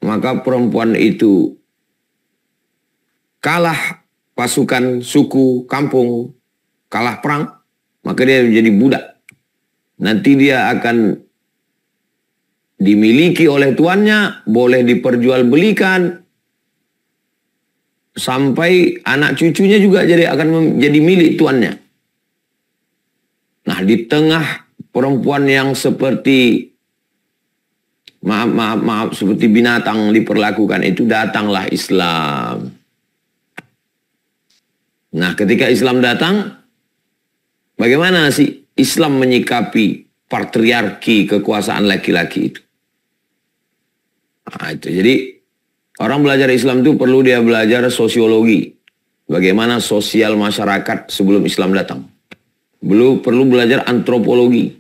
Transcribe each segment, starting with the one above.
maka perempuan itu kalah pasukan, suku, kampung, kalah perang, maka dia menjadi budak. Nanti dia akan dimiliki oleh tuannya, boleh diperjualbelikan, sampai anak cucunya juga akan menjadi milik tuannya. Nah, di tengah perempuan yang seperti maaf seperti binatang diperlakukan itu, datanglah Islam. Nah, ketika Islam datang, bagaimana sih Islam menyikapi patriarki kekuasaan laki-laki itu? Nah, itu. Jadi orang belajar Islam itu perlu dia belajar sosiologi. Bagaimana sosial masyarakat sebelum Islam datang. Perlu belajar antropologi.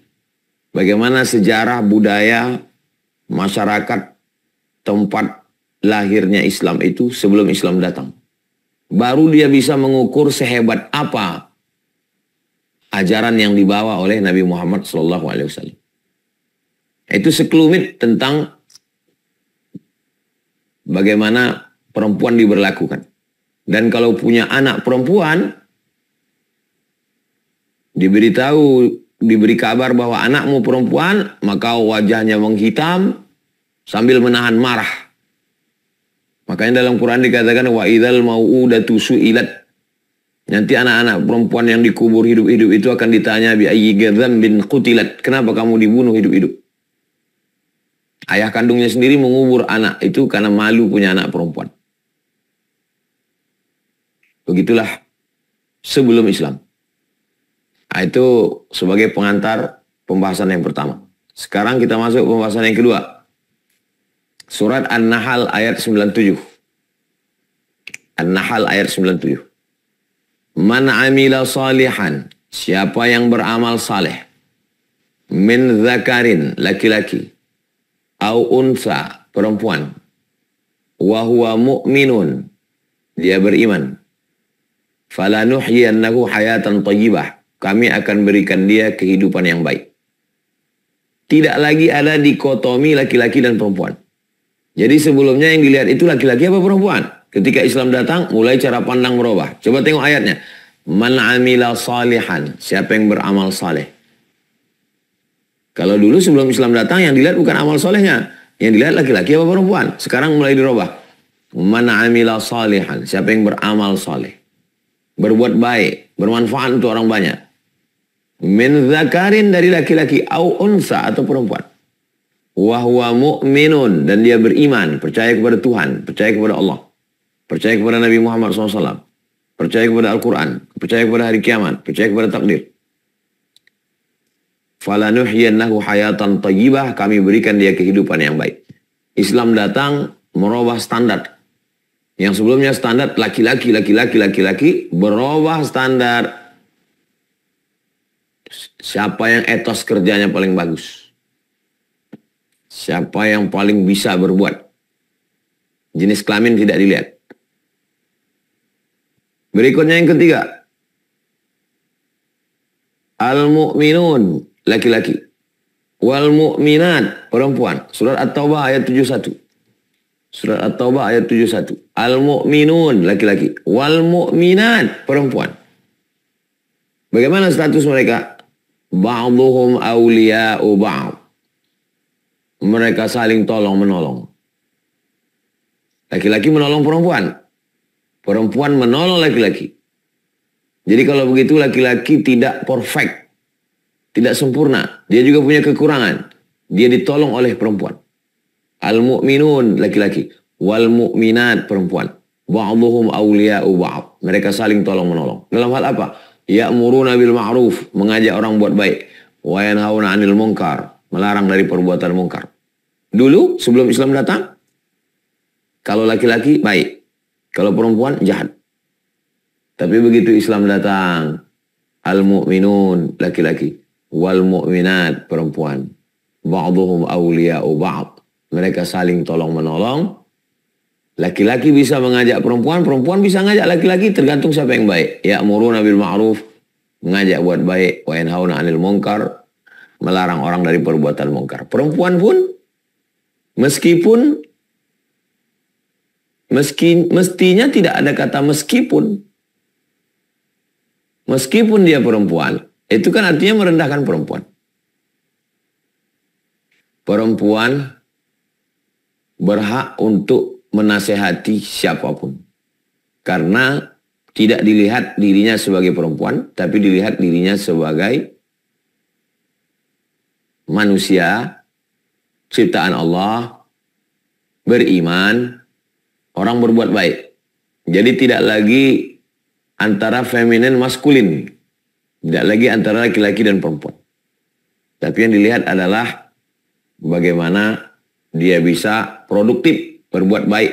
Bagaimana sejarah budaya masyarakat tempat lahirnya Islam itu sebelum Islam datang. Baru dia bisa mengukur sehebat apa ajaran yang dibawa oleh Nabi Muhammad SAW. Itu sekelumit tentang bagaimana perempuan diberlakukan. Dan kalau punya anak perempuan, diberi kabar bahwa anakmu perempuan, maka wajahnya menghitam sambil menahan marah. Makanya dalam Quran dikatakan wa idzal mau'udatu su'ilat. Nanti anak-anak perempuan yang dikubur hidup-hidup itu akan ditanya bi ayyi dzambin qutilat. Kenapa kamu dibunuh hidup-hidup? Ayah kandungnya sendiri mengubur anak itu karena malu punya anak perempuan. Begitulah sebelum Islam. Nah, itu sebagai pengantar pembahasan yang pertama. Sekarang kita masuk pembahasan yang kedua. Surat An-Nahl ayat 97. An-Nahl ayat 97. Man amila salihan, siapa yang beramal saleh, min zakarin, laki-laki, au unsa, perempuan, wa huwa mu'minun, dia beriman, falanuhyiyannahu hayatan thayyibah, kami akan berikan dia kehidupan yang baik. Tidak lagi ada dikotomi laki-laki dan perempuan. Jadi sebelumnya yang dilihat itu laki-laki apa perempuan. Ketika Islam datang, mulai cara pandang berubah. Coba tengok ayatnya. Man amila salihan. Siapa yang beramal saleh. Kalau dulu sebelum Islam datang, yang dilihat bukan amal salehnya. Yang dilihat laki-laki apa perempuan. Sekarang mulai dirubah. Man amila salihan. Siapa yang beramal saleh. Berbuat baik. Bermanfaat untuk orang banyak. Min zakarin, dari laki-laki. Au unsa, atau perempuan. Wahwa mu'minun, dan dia beriman, percaya kepada Tuhan, percaya kepada Allah, percaya kepada Nabi Muhammad SAW, percaya kepada Al-Quran, percaya kepada hari kiamat, percaya kepada takdir. Falanuhyiyannahu hayatan thayyibah, kami berikan dia kehidupan yang baik. Islam datang merubah standar. Yang sebelumnya standar laki-laki, berubah standar. Siapa yang etos kerjanya paling bagus? Siapa yang paling bisa berbuat? Jenis kelamin tidak dilihat. Berikutnya yang ketiga. Al-mu'minun, laki-laki. Wal mu'minat, perempuan. Surat At-Taubah ayat 71. Surat At-Taubah ayat 71. Al-mu'minun, laki-laki. Wal mu'minat, perempuan. Bagaimana status mereka? Ba'duhum awliya'u ba'd. Mereka saling tolong-menolong. Laki-laki menolong perempuan. Perempuan menolong laki-laki. Jadi kalau begitu laki-laki tidak perfect. Tidak sempurna. Dia juga punya kekurangan. Dia ditolong oleh perempuan. Al-mu'minun, laki-laki. Wal mu'minat, perempuan. Ba'duhum awliya'u ba'd. Mereka saling tolong-menolong. Dalam hal apa? Ya'muruna bil ma'ruf. Mengajak orang buat baik. Wa yanhauna 'anil munkar. Melarang dari perbuatan mungkar. Dulu sebelum Islam datang, kalau laki-laki baik, kalau perempuan jahat. Tapi begitu Islam datang, al-mu'minun, laki-laki, wal mu'minat, perempuan, ba'duhum awliya'u ba'd. Mereka saling tolong-menolong. Laki-laki bisa mengajak perempuan, perempuan bisa mengajak laki-laki, tergantung siapa yang baik. Ya'muruna bil ma'ruf, mengajak buat baik, wa yanhauna 'anil munkar, melarang orang dari perbuatan mungkar. Perempuan pun, meskipun Mestinya tidak ada kata meskipun. Meskipun dia perempuan, itu kan artinya merendahkan perempuan. Perempuan berhak untuk menasehati siapapun. Karena tidak dilihat dirinya sebagai perempuan, tapi dilihat dirinya sebagai manusia, ciptaan Allah, beriman, orang berbuat baik. Jadi tidak lagi antara feminin maskulin. Tidak lagi antara laki-laki dan perempuan. Tapi yang dilihat adalah bagaimana dia bisa produktif, berbuat baik.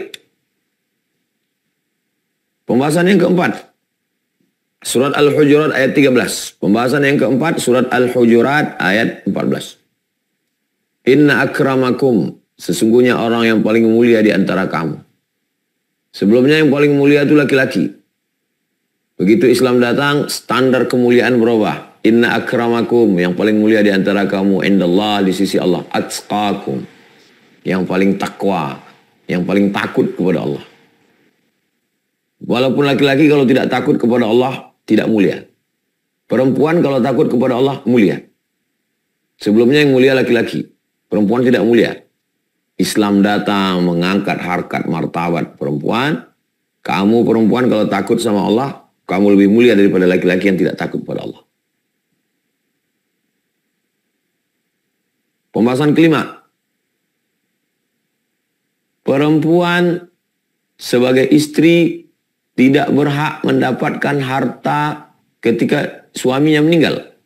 Pembahasan yang keempat, surat Al-Hujurat ayat 13. Pembahasan yang keempat, surat Al-Hujurat ayat 14. Inna akramakum, sesungguhnya orang yang paling mulia di antara kamu. Sebelumnya yang paling mulia itu laki-laki. Begitu Islam datang, standar kemuliaan berubah. Inna akramakum, yang paling mulia di antara kamu, indallah, di sisi Allah, atqakum, yang paling takwa, yang paling takut kepada Allah. Walaupun laki-laki kalau tidak takut kepada Allah, tidak mulia. Perempuan kalau takut kepada Allah, mulia. Sebelumnya yang mulia laki-laki, perempuan tidak mulia. Islam datang mengangkat harkat martabat perempuan. Kamu perempuan kalau takut sama Allah, kamu lebih mulia daripada laki-laki yang tidak takut kepada Allah. Pembahasan kelima. Perempuan sebagai istri tidak berhak mendapatkan harta ketika suaminya meninggal.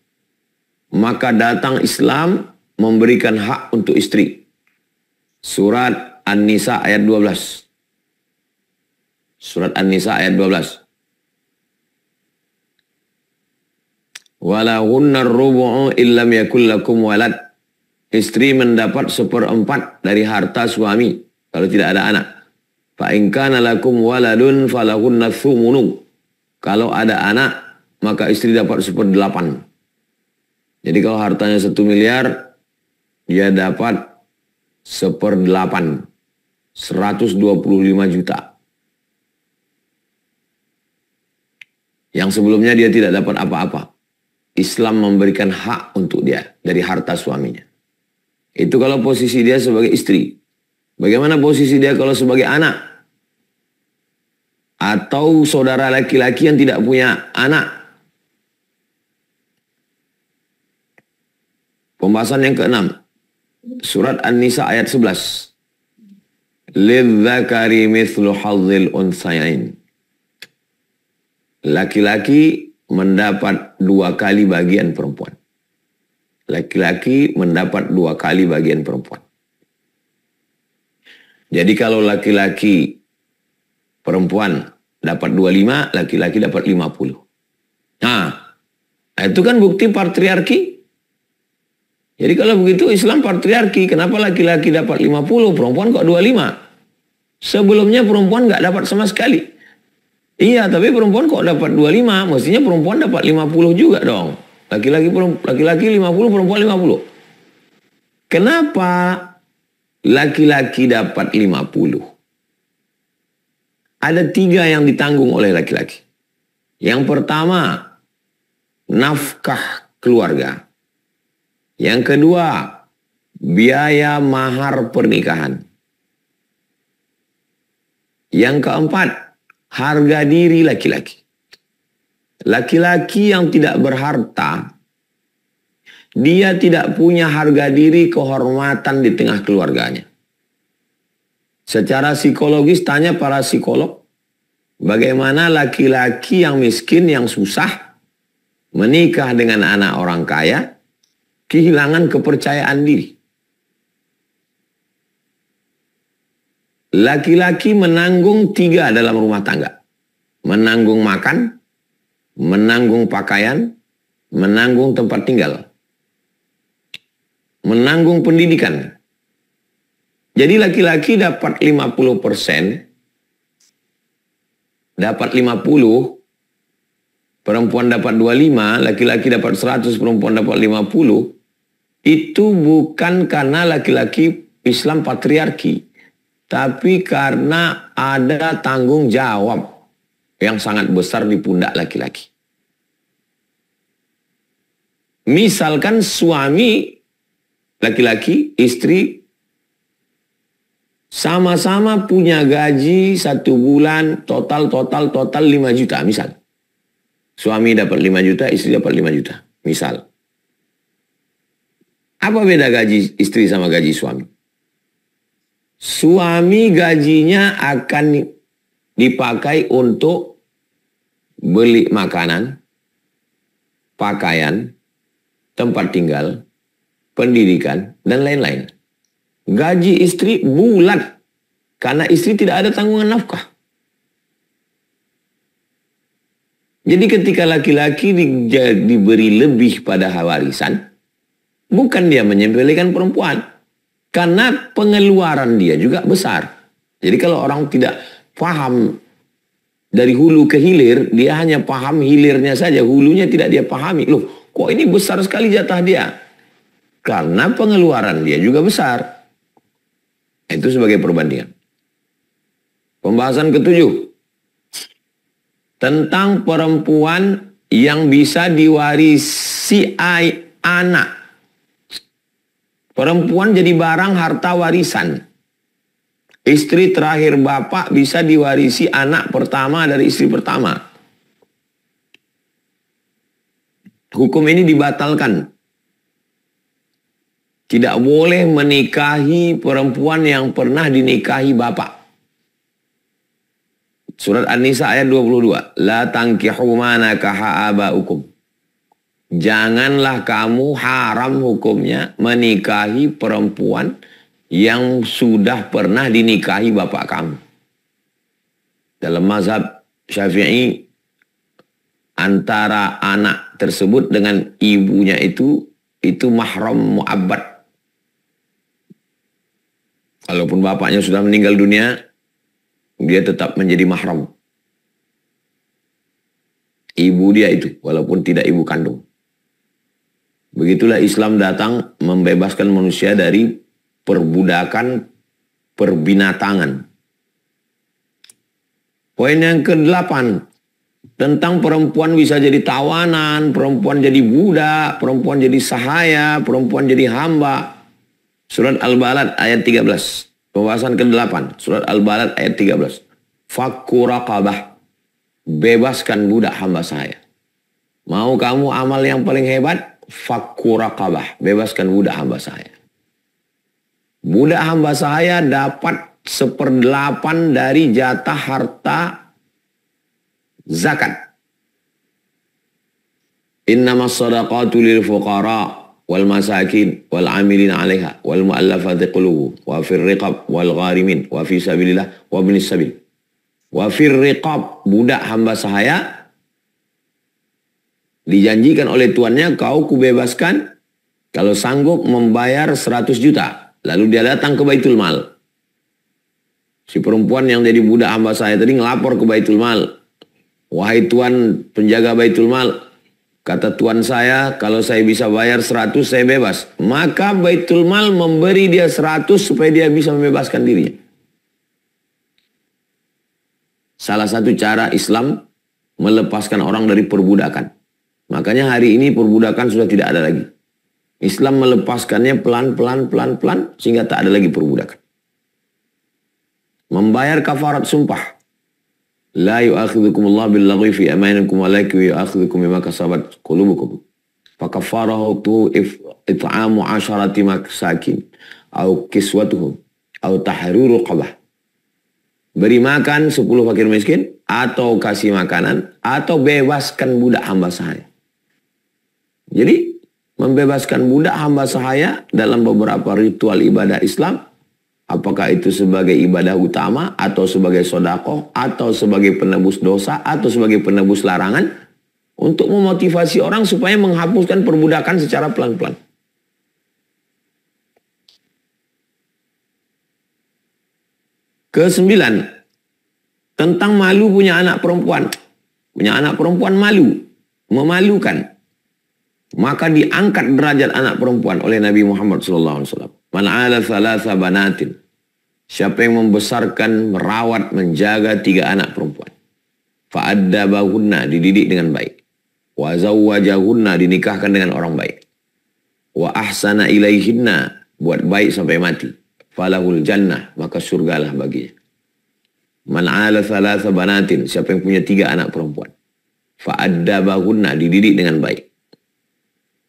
Maka datang Islam memberikan hak untuk istri. Surat An-Nisa ayat 12. Surat An-Nisa ayat 12. Walahunna rubu'u illam yakul lakum walad. Istri mendapat 1/4 dari harta suami kalau tidak ada anak. Fa in kana lakum waladun falahunna thumunu. Kalau ada anak, maka istri dapat 1/8. Jadi kalau hartanya 1 miliar, dia dapat 1/8. 125 juta. Yang sebelumnya dia tidak dapat apa-apa. Islam memberikan hak untuk dia dari harta suaminya. Itu kalau posisi dia sebagai istri. Bagaimana posisi dia kalau sebagai anak? Atau saudara laki-laki yang tidak punya anak? Pembahasan yang keenam. Surat An-Nisa ayat 11. Lidzakari mithlu hadzil unsayain. Laki-laki mendapat 2 kali bagian perempuan. Laki-laki mendapat 2 kali bagian perempuan. Jadi kalau laki-laki perempuan dapat 25, laki-laki dapat 50. Nah, itu kan bukti patriarki. Jadi kalau begitu Islam patriarki, kenapa laki-laki dapat 50, perempuan kok 25? Sebelumnya perempuan nggak dapat sama sekali. Iya, tapi perempuan kok dapat 25, mestinya perempuan dapat 50 juga dong. Laki-laki 50, perempuan 50. Kenapa laki-laki dapat 50? Ada 3 yang ditanggung oleh laki-laki. Yang pertama, nafkah keluarga. Yang kedua, biaya mahar pernikahan. Yang keempat, harga diri laki-laki. Laki-laki yang tidak berharta, dia tidak punya harga diri, kehormatan di tengah keluarganya. Secara psikologis, tanya para psikolog, bagaimana laki-laki yang miskin, yang susah, menikah dengan anak orang kaya, kehilangan kepercayaan diri. Laki-laki menanggung 3 dalam rumah tangga. Menanggung makan, menanggung pakaian, menanggung tempat tinggal. Menanggung pendidikan. Jadi laki-laki dapat 50%, dapat 50, perempuan dapat 25, laki-laki dapat 100, perempuan dapat 50. Itu bukan karena laki-laki Islam patriarki, tapi karena ada tanggung jawab yang sangat besar di pundak laki-laki. Misalkan suami, laki-laki, istri, sama-sama punya gaji 1 bulan total 5 juta misal. Suami dapat 5 juta, istri dapat 5 juta. Misal. Apa beda gaji istri sama gaji suami? Suami gajinya akan dipakai untuk beli makanan, pakaian, tempat tinggal, pendidikan, dan lain-lain. Gaji istri bulat, karena istri tidak ada tanggungan nafkah. Jadi ketika laki-laki diberi lebih pada warisan, bukan dia menyepelekan perempuan. Karena pengeluaran dia juga besar. Jadi kalau orang tidak paham dari hulu ke hilir, dia hanya paham hilirnya saja. Hulunya tidak dia pahami. Loh, kok ini besar sekali jatah dia? Karena pengeluaran dia juga besar. Itu sebagai perbandingan. Pembahasan ke-7. Tentang perempuan yang bisa diwarisi anak. Perempuan jadi barang harta warisan. Istri terakhir bapak bisa diwarisi anak pertama dari istri pertama. Hukum ini dibatalkan. Tidak boleh menikahi perempuan yang pernah dinikahi bapak. Surat An-Nisa ayat 22. La tankihu ma nakaha abaukum. Janganlah kamu, haram hukumnya menikahi perempuan yang sudah pernah dinikahi bapak kamu. Dalam mazhab Syafi'i, antara anak tersebut dengan ibunya itu mahram mu'abbad. Walaupun bapaknya sudah meninggal dunia, dia tetap menjadi mahram. Ibu dia itu, walaupun tidak ibu kandung. Begitulah Islam datang membebaskan manusia dari perbudakan perbinatangan. Poin yang ke-8. Tentang perempuan bisa jadi tawanan, perempuan jadi budak, perempuan jadi sahaya, perempuan jadi hamba. Surat Al-Balad ayat 13. Pembahasan ke-8. Surat Al-Balad ayat 13. Fakku raqabah. Bebaskan budak hamba saya. Mau kamu amal yang paling hebat? Fakku raqabah. Bebaskan budak hamba saya. Budak hamba saya dapat 1/8 dari jatah harta zakat. Innamas sadaqatu lil fuqara wal masakin wal amilin 'alaiha wal mu'allafati qulubuhum wa fir riqab wal gharimin wa fi sabilillah wa ibnis sabil. Wa fir riqab, budak hamba saya dijanjikan oleh tuannya, kau kubebaskan kalau sanggup membayar 100 juta. Lalu dia datang ke Baitul Mal. Si perempuan yang jadi budak hamba saya tadi ngelapor ke Baitul Mal. Wahai tuan penjaga Baitul Mal, kata tuan saya, kalau saya bisa bayar 100 saya bebas. Maka Baitul Mal memberi dia 100 supaya dia bisa membebaskan dirinya. Salah satu cara Islam melepaskan orang dari perbudakan. Makanya hari ini perbudakan sudah tidak ada lagi. Islam melepaskannya pelan-pelan sehingga tak ada lagi perbudakan. Membayar kafarat sumpah. La yu'akhidhukumullah billaghwi fi amanikum walakin yu'akhidhukum bima kasabat qulubukum. Fa kafaratu it'amu 'asharati masakin au kiswatuhum au tahriru raqabah. Beri makan 10 fakir miskin atau kasih makanan atau bebaskan budak hamba saya. Jadi membebaskan budak hamba sahaya dalam beberapa ritual ibadah Islam, apakah itu sebagai ibadah utama atau sebagai sedekah atau sebagai penebus dosa atau sebagai penebus larangan, untuk memotivasi orang supaya menghapuskan perbudakan secara pelan-pelan. Ke-9, tentang malu punya anak perempuan. Punya anak perempuan malu, memalukan. Maka diangkat derajat anak perempuan oleh Nabi Muhammad SAW. Man ala thalatha banatin. Siapa yang membesarkan, merawat, menjaga 3 anak perempuan. Fa'addabahunna, dididik dengan baik. Wa zawwajahunna, dinikahkan dengan orang baik. Wa ahsana ilaihinna, buat baik sampai mati. Falahul jannah, maka surgalah baginya. Man ala thalatha banatin, siapa yang punya 3 anak perempuan. Fa'addabahunna, dididik dengan baik.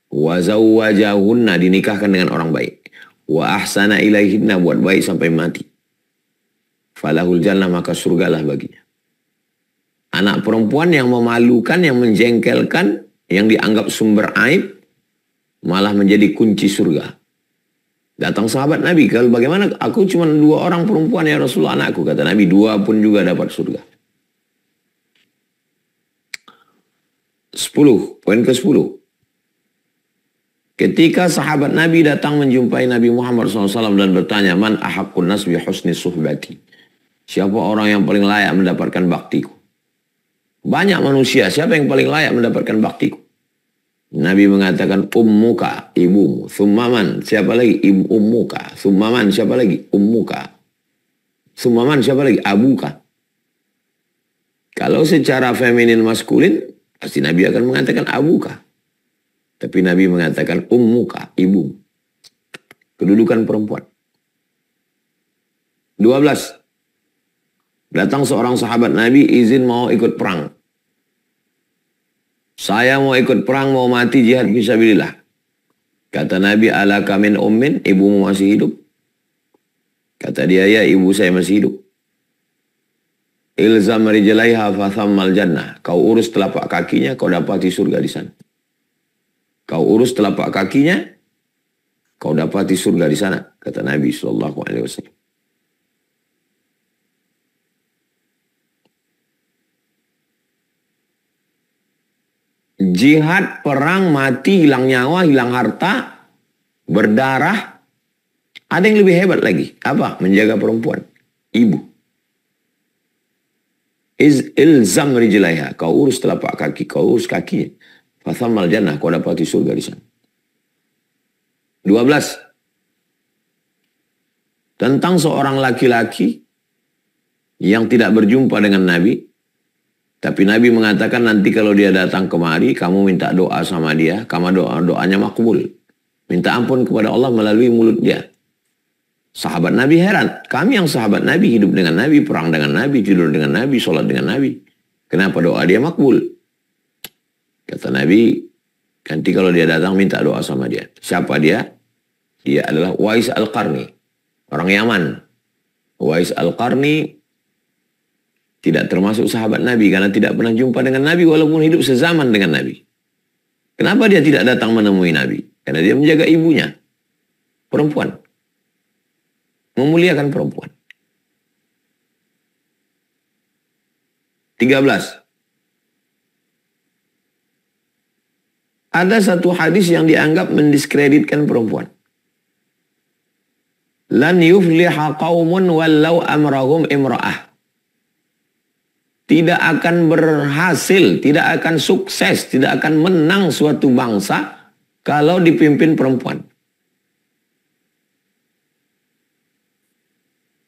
Wa zawwajahunna, dinikahkan dengan orang baik. Wa ahsana ilaihinna, buat baik sampai mati. Falahul jannah, maka surgalah baginya. Anak perempuan yang memalukan, yang menjengkelkan, yang dianggap sumber aib, malah menjadi kunci surga. Datang sahabat Nabi, kalau bagaimana aku cuma 2 orang perempuan ya Rasulullah anakku. Kata Nabi, 2 pun juga dapat surga. 10, poin ke-10. Ketika sahabat Nabi datang menjumpai Nabi Muhammad SAW dan bertanya, Man ahaqqun nas bi husni suhbati. Siapa orang yang paling layak mendapatkan baktiku? Banyak manusia, siapa yang paling layak mendapatkan baktiku? Nabi mengatakan, ummuka, ibumu. Thummaman, siapa lagi? Ummuka. Thummaman, siapa lagi? Ummuka. Thummaman, siapa lagi? Abuka. Kalau secara feminin maskulin, pasti Nabi akan mengatakan abuka. Tapi Nabi mengatakan ummuka, ibumu. Kedudukan perempuan. 12. Datang seorang sahabat Nabi izin mau ikut perang. Saya mau ikut perang, mau mati jihad fisabilillah. Kata Nabi, alaka min ummin, ibumu masih hidup? Kata dia, ya ibu saya masih hidup. Ilzam rijlaiha fathammal jannah. Kau urus telapak kakinya, kau dapati surga di sana. Kau urus telapak kakinya, kau dapati surga di sana. Kata Nabi SAW. Jihad, perang, mati, hilang nyawa, hilang harta, berdarah. Ada yang lebih hebat lagi. Apa? Menjaga perempuan. Ibu. Ilzam rijlaiha. Kau urus telapak kaki, kau urus kakinya. Fathammal jannah. Kau dapati surga di sana. 12. Tentang seorang laki-laki yang tidak berjumpa dengan Nabi. Tapi Nabi mengatakan nanti kalau dia datang kemari, kamu minta doa sama dia, kamu doanya makbul. Minta ampun kepada Allah melalui mulut dia. Sahabat Nabi heran. Kami yang sahabat Nabi, hidup dengan Nabi, perang dengan Nabi, tidur dengan Nabi, sholat dengan Nabi. Kenapa doa dia makbul? Kata Nabi, nanti kalau dia datang minta doa sama dia. Siapa dia? Dia adalah Uwais Al-Qarni. Orang Yaman. Uwais Al-Qarni tidak termasuk sahabat Nabi karena tidak pernah jumpa dengan Nabi walaupun hidup sezaman dengan Nabi. Kenapa dia tidak datang menemui Nabi? Karena dia menjaga ibunya. Perempuan. Memuliakan perempuan. 13. Ada satu hadis yang dianggap mendiskreditkan perempuan. Lan yufliha qaumun wallau amrahum imra'ah. Tidak akan berhasil, tidak akan sukses, tidak akan menang suatu bangsa kalau dipimpin perempuan.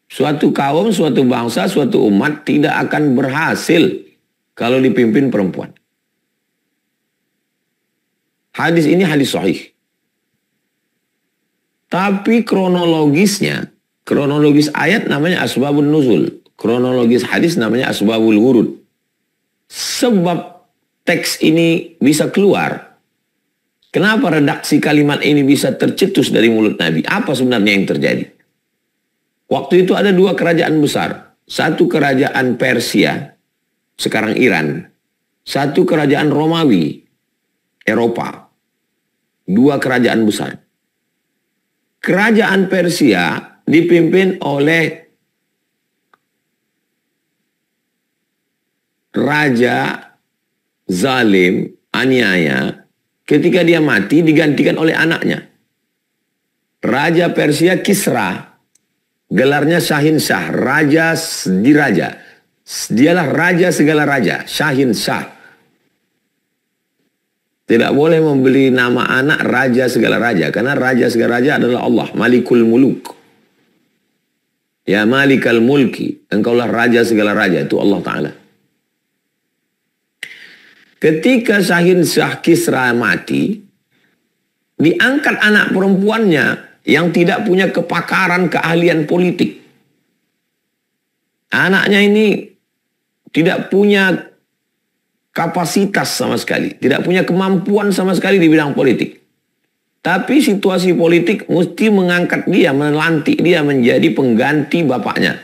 Suatu kaum, suatu bangsa, suatu umat tidak akan berhasil kalau dipimpin perempuan. Hadis ini hadis sahih. Tapi kronologis ayat namanya asbabun nuzul. Kronologis hadis namanya asbabul wurud. Sebab teks ini bisa keluar. Kenapa redaksi kalimat ini bisa tercetus dari mulut Nabi? Apa sebenarnya yang terjadi? Waktu itu ada 2 kerajaan besar. Satu kerajaan Persia, sekarang Iran. Satu kerajaan Romawi, Eropa. 2 kerajaan besar. Kerajaan Persia dipimpin oleh raja zalim, aniaya. Ketika dia mati digantikan oleh anaknya. Raja Persia Kisra. Gelarnya Shahin Shah. Raja diraja. Dialah raja segala raja. Shahin Shah. Tidak boleh membeli nama anak raja segala raja. Karena raja segala raja adalah Allah. Malikul Muluk. Ya malikal mulki, engkaulah raja segala raja, itu Allah Ta'ala. Ketika Shah Kisra mati, diangkat anak perempuannya yang tidak punya kepakaran keahlian politik. Anaknya ini tidak punya kapasitas sama sekali, tidak punya kemampuan sama sekali di bidang politik. Tapi situasi politik mesti mengangkat dia, melantik dia menjadi pengganti bapaknya.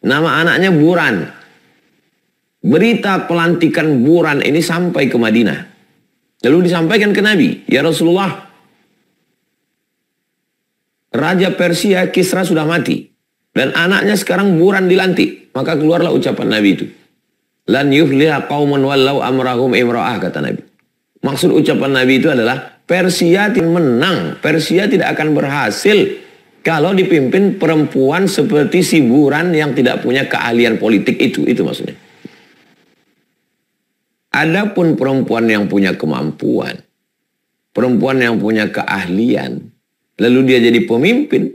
Nama anaknya Buran. Berita pelantikan Buran ini sampai ke Madinah. Lalu disampaikan ke Nabi, ya Rasulullah, Raja Persia Kisra sudah mati. Dan anaknya sekarang Buran dilantik. Maka keluarlah ucapan Nabi itu. Lan yufliha qaumun wallau amrahum imra'ah, kata Nabi. Maksud ucapan Nabi itu adalah Persia tidak menang. Persia tidak akan berhasil kalau dipimpin perempuan seperti si Buran yang tidak punya keahlian politik itu. Itu maksudnya. Adapun perempuan yang punya kemampuan, perempuan yang punya keahlian, lalu dia jadi pemimpin.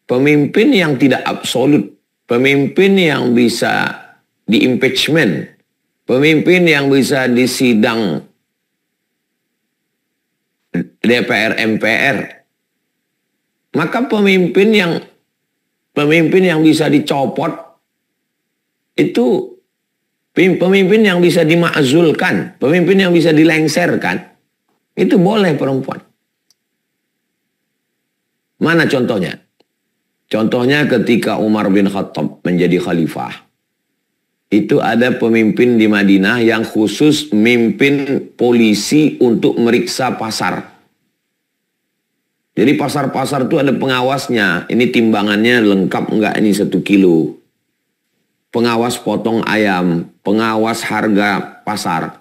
Pemimpin yang tidak absolut. Pemimpin yang bisa di-impeachment. Pemimpin yang bisa disidang DPR MPR. Maka pemimpin yang bisa dicopot itu pemimpin yang bisa dimakzulkan, pemimpin yang bisa dilengserkan, itu boleh perempuan. Mana contohnya? Contohnya ketika Umar bin Khattab menjadi khalifah. Itu ada pemimpin di Madinah yang khusus mimpin polisi untuk meriksa pasar. Jadi pasar-pasar itu ada pengawasnya. Ini timbangannya lengkap enggak, ini 1 kilo. Pengawas potong ayam, pengawas harga pasar.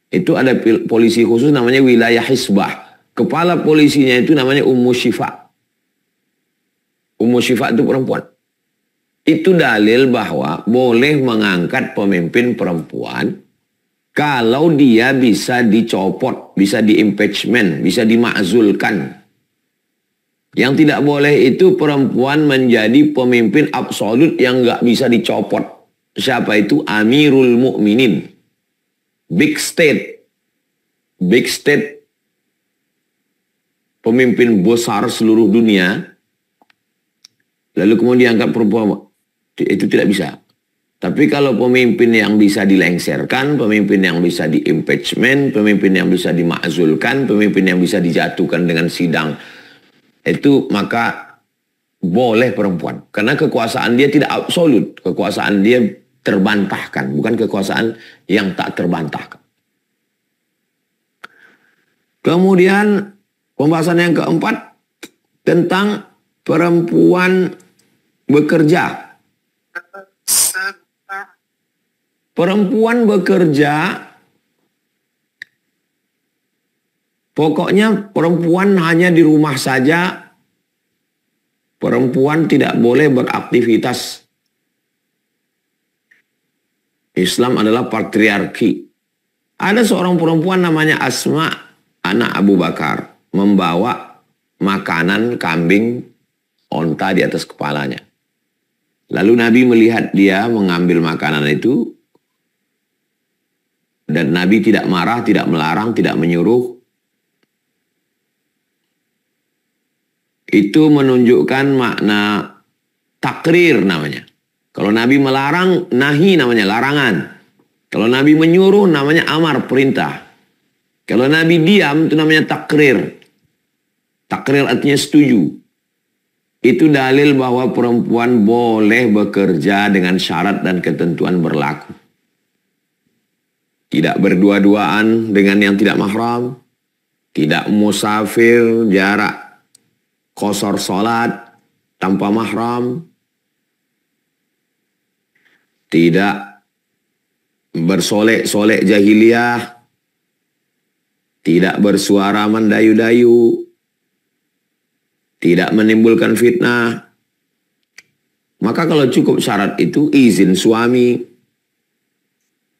Itu ada polisi khusus namanya wilayah Hisbah. Kepala polisinya itu namanya Ummu Syifa. Ummu Syifa itu perempuan. Itu dalil bahwa boleh mengangkat pemimpin perempuan kalau dia bisa dicopot, bisa di-impeachment, bisa dimakzulkan. Yang tidak boleh itu perempuan menjadi pemimpin absolut yang nggak bisa dicopot. Siapa itu? Amirul Mukminin. Big state. Big state. Pemimpin besar seluruh dunia. Lalu kemudian diangkat perempuan. Itu tidak bisa. Tapi kalau pemimpin yang bisa dilengserkan, pemimpin yang bisa di-impeachment, pemimpin yang bisa dimakzulkan, pemimpin yang bisa dijatuhkan dengan sidang, itu maka boleh perempuan. Karena kekuasaan dia tidak absolut. Kekuasaan dia terbantahkan. Bukan kekuasaan yang tak terbantahkan. Kemudian pembahasan yang keempat tentang perempuan bekerja. Perempuan bekerja, pokoknya perempuan hanya di rumah saja. Perempuan tidak boleh beraktivitas. Islam adalah patriarki. Ada seorang perempuan namanya Asma, anak Abu Bakar, membawa makanan kambing onta di atas kepalanya. Lalu Nabi melihat dia mengambil makanan itu. Dan Nabi tidak marah, tidak melarang, tidak menyuruh. Itu menunjukkan makna takrir namanya. Kalau Nabi melarang, nahi namanya, larangan. Kalau Nabi menyuruh, namanya amar, perintah. Kalau Nabi diam, itu namanya takrir. Takrir artinya setuju. Itu dalil bahwa perempuan boleh bekerja dengan syarat dan ketentuan berlaku. Tidak berdua-duaan dengan yang tidak mahram. Tidak musafir, jarak qasar salat tanpa mahram. Tidak bersolek-solek jahiliyah. Tidak bersuara mendayu-dayu. Tidak menimbulkan fitnah. Maka kalau cukup syarat itu izin suami,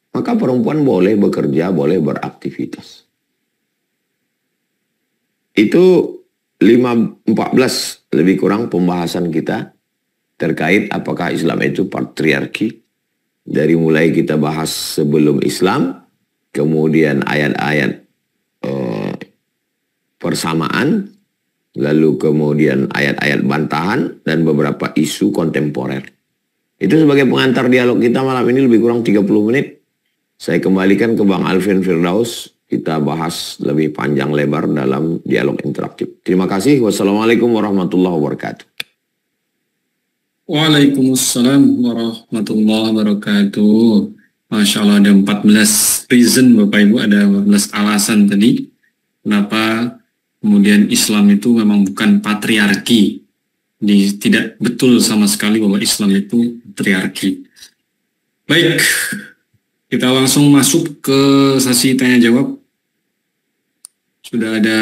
maka perempuan boleh bekerja, boleh beraktivitas. Itu 14 lebih kurang pembahasan kita terkait apakah Islam itu patriarki. Dari mulai kita bahas sebelum Islam, kemudian ayat-ayat persamaan, lalu kemudian ayat-ayat bantahan, dan beberapa isu kontemporer. Itu sebagai pengantar dialog kita malam ini, lebih kurang 30 menit. Saya kembalikan ke Bang Alvin Firdaus. Kita bahas lebih panjang lebar dalam dialog interaktif. Terima kasih. Wassalamualaikum warahmatullahi wabarakatuh. Waalaikumsalam warahmatullahi wabarakatuh. Masya Allah, ada 14 reason Bapak Ibu, ada 14 alasan tadi kenapa kemudian Islam itu memang bukan patriarki. Tidak betul sama sekali bahwa Islam itu patriarki. Baik, kita langsung masuk ke sesi tanya jawab. Sudah ada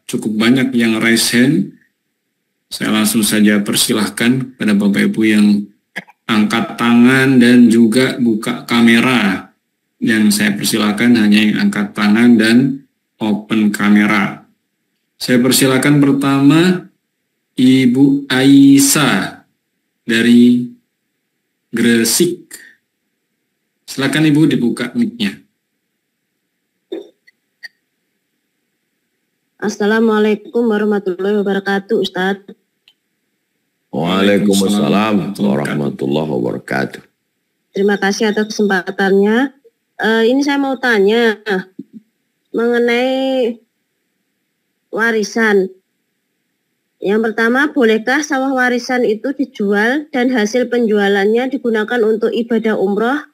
cukup banyak yang raise hand. Saya langsung saja persilahkan pada Bapak Ibu yang angkat tangan dan juga buka kamera. Yang saya persilahkan hanya yang angkat tangan dan open kamera. Saya persilahkan pertama Ibu Aisyah dari Gresik. Silakan Ibu dibuka mic-nya. Assalamualaikum warahmatullahi wabarakatuh, Ustadz. Waalaikumsalam warahmatullahi wabarakatuh. Terima kasih atas kesempatannya. Ini saya mau tanya mengenai warisan. Yang pertama, bolehkah sawah warisan itu dijual dan hasil penjualannya digunakan untuk ibadah umroh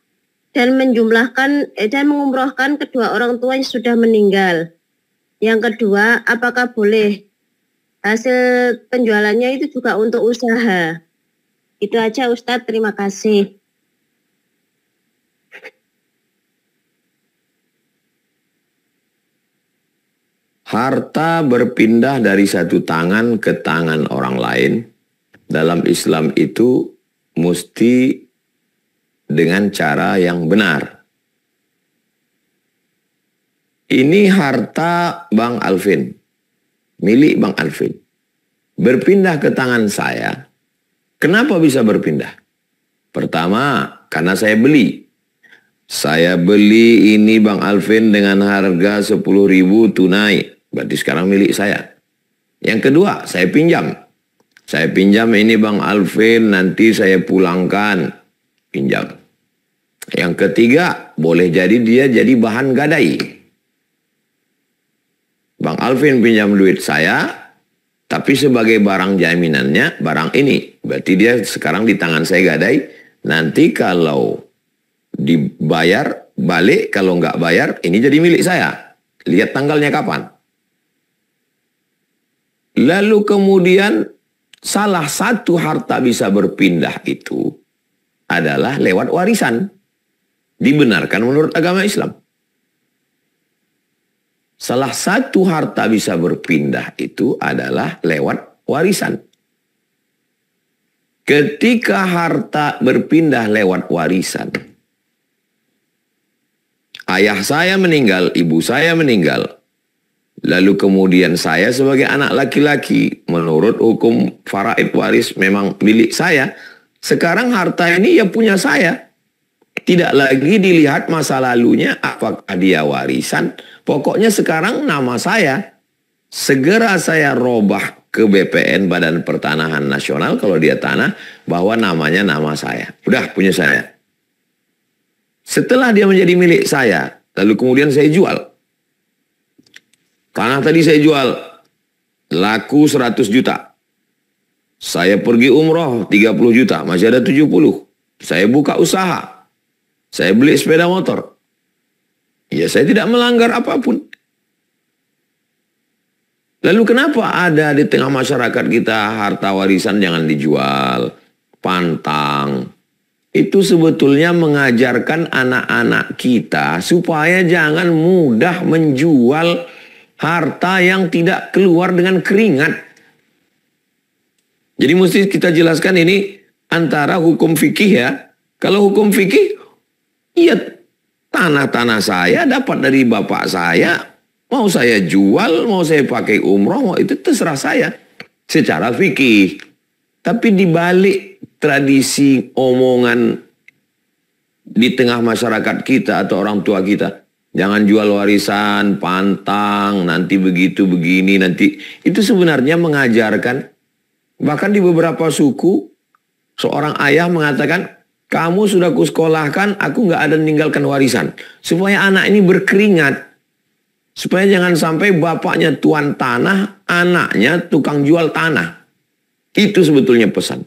dan mengumrohkan kedua orang tua yang sudah meninggal? Yang kedua, apakah boleh hasil penjualannya itu juga untuk usaha? Itu aja Ustadz, terima kasih. Harta berpindah dari satu tangan ke tangan orang lain dalam Islam itu mesti dengan cara yang benar. Ini harta Bang Alvin, milik Bang Alvin, berpindah ke tangan saya. Kenapa bisa berpindah? Pertama, karena saya beli. Saya beli ini Bang Alvin dengan harga 10.000 tunai. Berarti sekarang milik saya. Yang kedua, saya pinjam. Saya pinjam ini Bang Alvin, nanti saya pulangkan. Pinjam. Yang ketiga, boleh jadi dia jadi bahan gadai. Bang Alvin pinjam duit saya, tapi sebagai barang jaminannya barang ini. Berarti dia sekarang di tangan saya gadai. Nanti kalau dibayar, balik. Kalau nggak bayar, ini jadi milik saya. Lihat tanggalnya kapan. Lalu kemudian salah satu harta bisa berpindah itu adalah lewat warisan. Dibenarkan menurut agama Islam. Salah satu harta bisa berpindah itu adalah lewat warisan. Ketika harta berpindah lewat warisan, ayah saya meninggal, ibu saya meninggal, lalu kemudian saya sebagai anak laki-laki, menurut hukum faraid waris memang milik saya. Sekarang harta ini ya punya saya. Tidak lagi dilihat masa lalunya, apakah dia warisan. Pokoknya sekarang nama saya. Segera saya robah ke BPN, Badan Pertanahan Nasional, kalau dia tanah, bahwa namanya nama saya. Udah punya saya. Setelah dia menjadi milik saya, lalu kemudian saya jual. Tanah tadi saya jual, laku 100 juta. Saya pergi umroh 30 juta, masih ada 70. Saya buka usaha. Saya beli sepeda motor. Ya saya tidak melanggar apapun. Lalu kenapa ada di tengah masyarakat kita harta warisan jangan dijual, pantang. Itu sebetulnya mengajarkan anak-anak kita supaya jangan mudah menjual harta yang tidak keluar dengan keringat. Jadi mesti kita jelaskan ini antara hukum fikih ya. Kalau hukum fikih, iya tanah-tanah saya dapat dari bapak saya, Mau saya jual, mau saya pakai umroh, mau itu terserah saya. Secara fikih. Tapi dibalik tradisi omongan di tengah masyarakat kita atau orang tua kita. Jangan jual warisan, pantang, nanti begitu, begini, nanti. Itu sebenarnya mengajarkan, bahkan di beberapa suku, seorang ayah mengatakan, kamu sudah kusekolahkan, aku nggak ada meninggalkan warisan. Supaya anak ini berkeringat. Supaya jangan sampai bapaknya tuan tanah, anaknya tukang jual tanah. Itu sebetulnya pesan.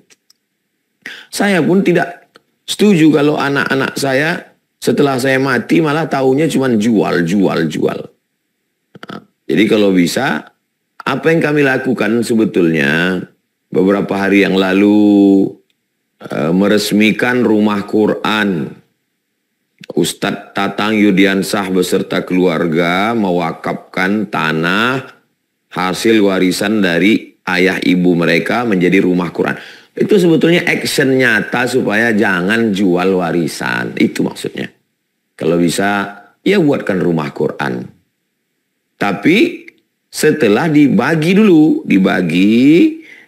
Saya pun tidak setuju kalau anak-anak saya setelah saya mati malah taunya cuma jual. Nah, jadi kalau bisa, apa yang kami lakukan sebetulnya beberapa hari yang lalu meresmikan rumah Quran. Ustadz Tatang Yudiansah beserta keluarga mewakafkan tanah hasil warisan dari ayah ibu mereka menjadi rumah Quran. Itu sebetulnya action nyata supaya jangan jual warisan. Itu maksudnya. Kalau bisa, ya buatkan rumah Quran. Tapi setelah dibagi dulu,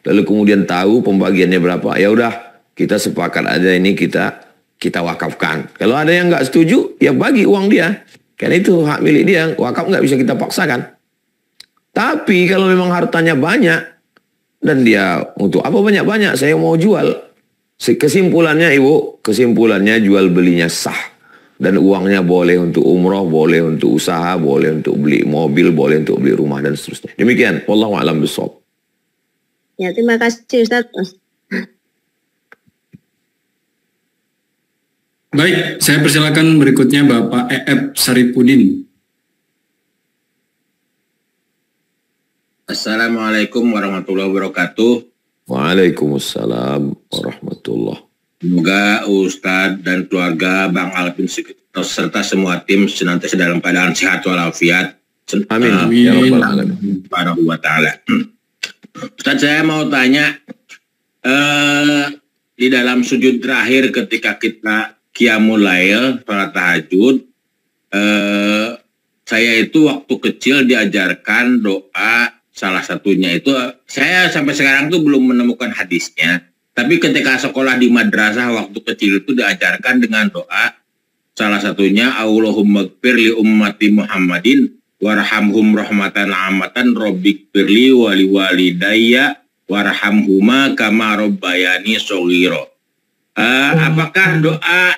lalu kemudian tahu pembagiannya berapa, ya udah kita sepakat aja ini kita wakafkan. Kalau ada yang nggak setuju, ya bagi uang dia. Karena itu hak milik dia. Wakaf nggak bisa kita paksakan. Tapi kalau memang hartanya banyak, dan dia untuk apa banyak-banyak, saya mau jual. Kesimpulannya Ibu, jual belinya sah. Dan uangnya boleh untuk umroh, boleh untuk usaha, boleh untuk beli mobil, boleh untuk beli rumah, dan seterusnya. Demikian. Wallahu a'lam bishawab. Ya, terima kasih Ustaz. Baik, saya persilakan berikutnya Bapak E.F. Saripudin. Assalamualaikum warahmatullahi wabarakatuh. Waalaikumsalam warahmatullahi. Semoga Ustadz dan keluarga Bang Alvin serta semua tim senantiasa dalam keadaan sehat walafiat. Amin. Ya Rabbal Alamin. Subhanahu wa ta'ala. Ustadz, saya mau tanya, di dalam sujud terakhir ketika kita Qiyamul Lail, sholat tahajud, saya itu waktu kecil diajarkan doa, salah satunya itu, saya sampai sekarang tuh belum menemukan hadisnya, tapi ketika sekolah di madrasah waktu kecil itu diajarkan dengan doa, salah satunya, Allahumma gfir li ummati Muhammadin, warhamhum rahmatan amatan, robbik firli wali walidayya, warhamhuma kama robbayani shoghiro. Apakah doa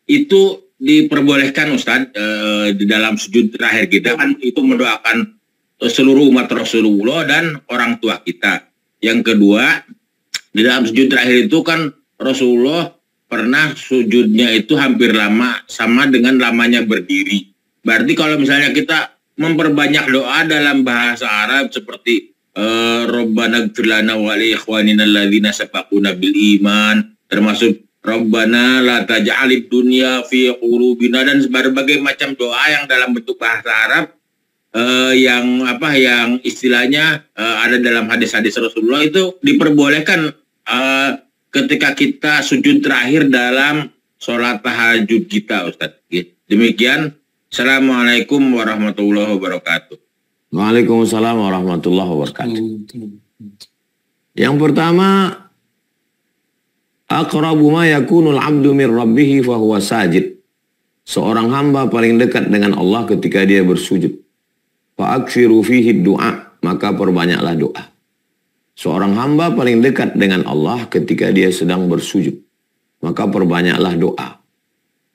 itu diperbolehkan Ustadz di dalam sujud terakhir kita, kan itu mendoakan seluruh umat Rasulullah dan orang tua kita. Yang kedua, di dalam sujud terakhir itu kan Rasulullah pernah sujudnya itu hampir lama sama dengan lamanya berdiri. Berarti kalau misalnya kita memperbanyak doa dalam bahasa Arab seperti Rabbana gfir lana wa li ikhwanina alladzina sabaquna bil iman, termasuk Rabbana la taj'alid dunya fi qulubina, dan berbagai macam doa yang dalam bentuk bahasa Arab yang istilahnya ada dalam hadis-hadis Rasulullah, itu diperbolehkan ketika kita sujud terakhir dalam sholat tahajud kita, Ustaz. Demikian. Assalamualaikum warahmatullahi wabarakatuh. Waalaikumsalam warahmatullahi wabarakatuh. Yang pertama, aqrabu ma yakunul abdu min rabbih fa huwa sajid. Seorang hamba paling dekat dengan Allah ketika dia bersujud. Fa aktsiru fihi du'a, maka perbanyaklah doa. Seorang hamba paling dekat dengan Allah ketika dia sedang bersujud, maka perbanyaklah doa.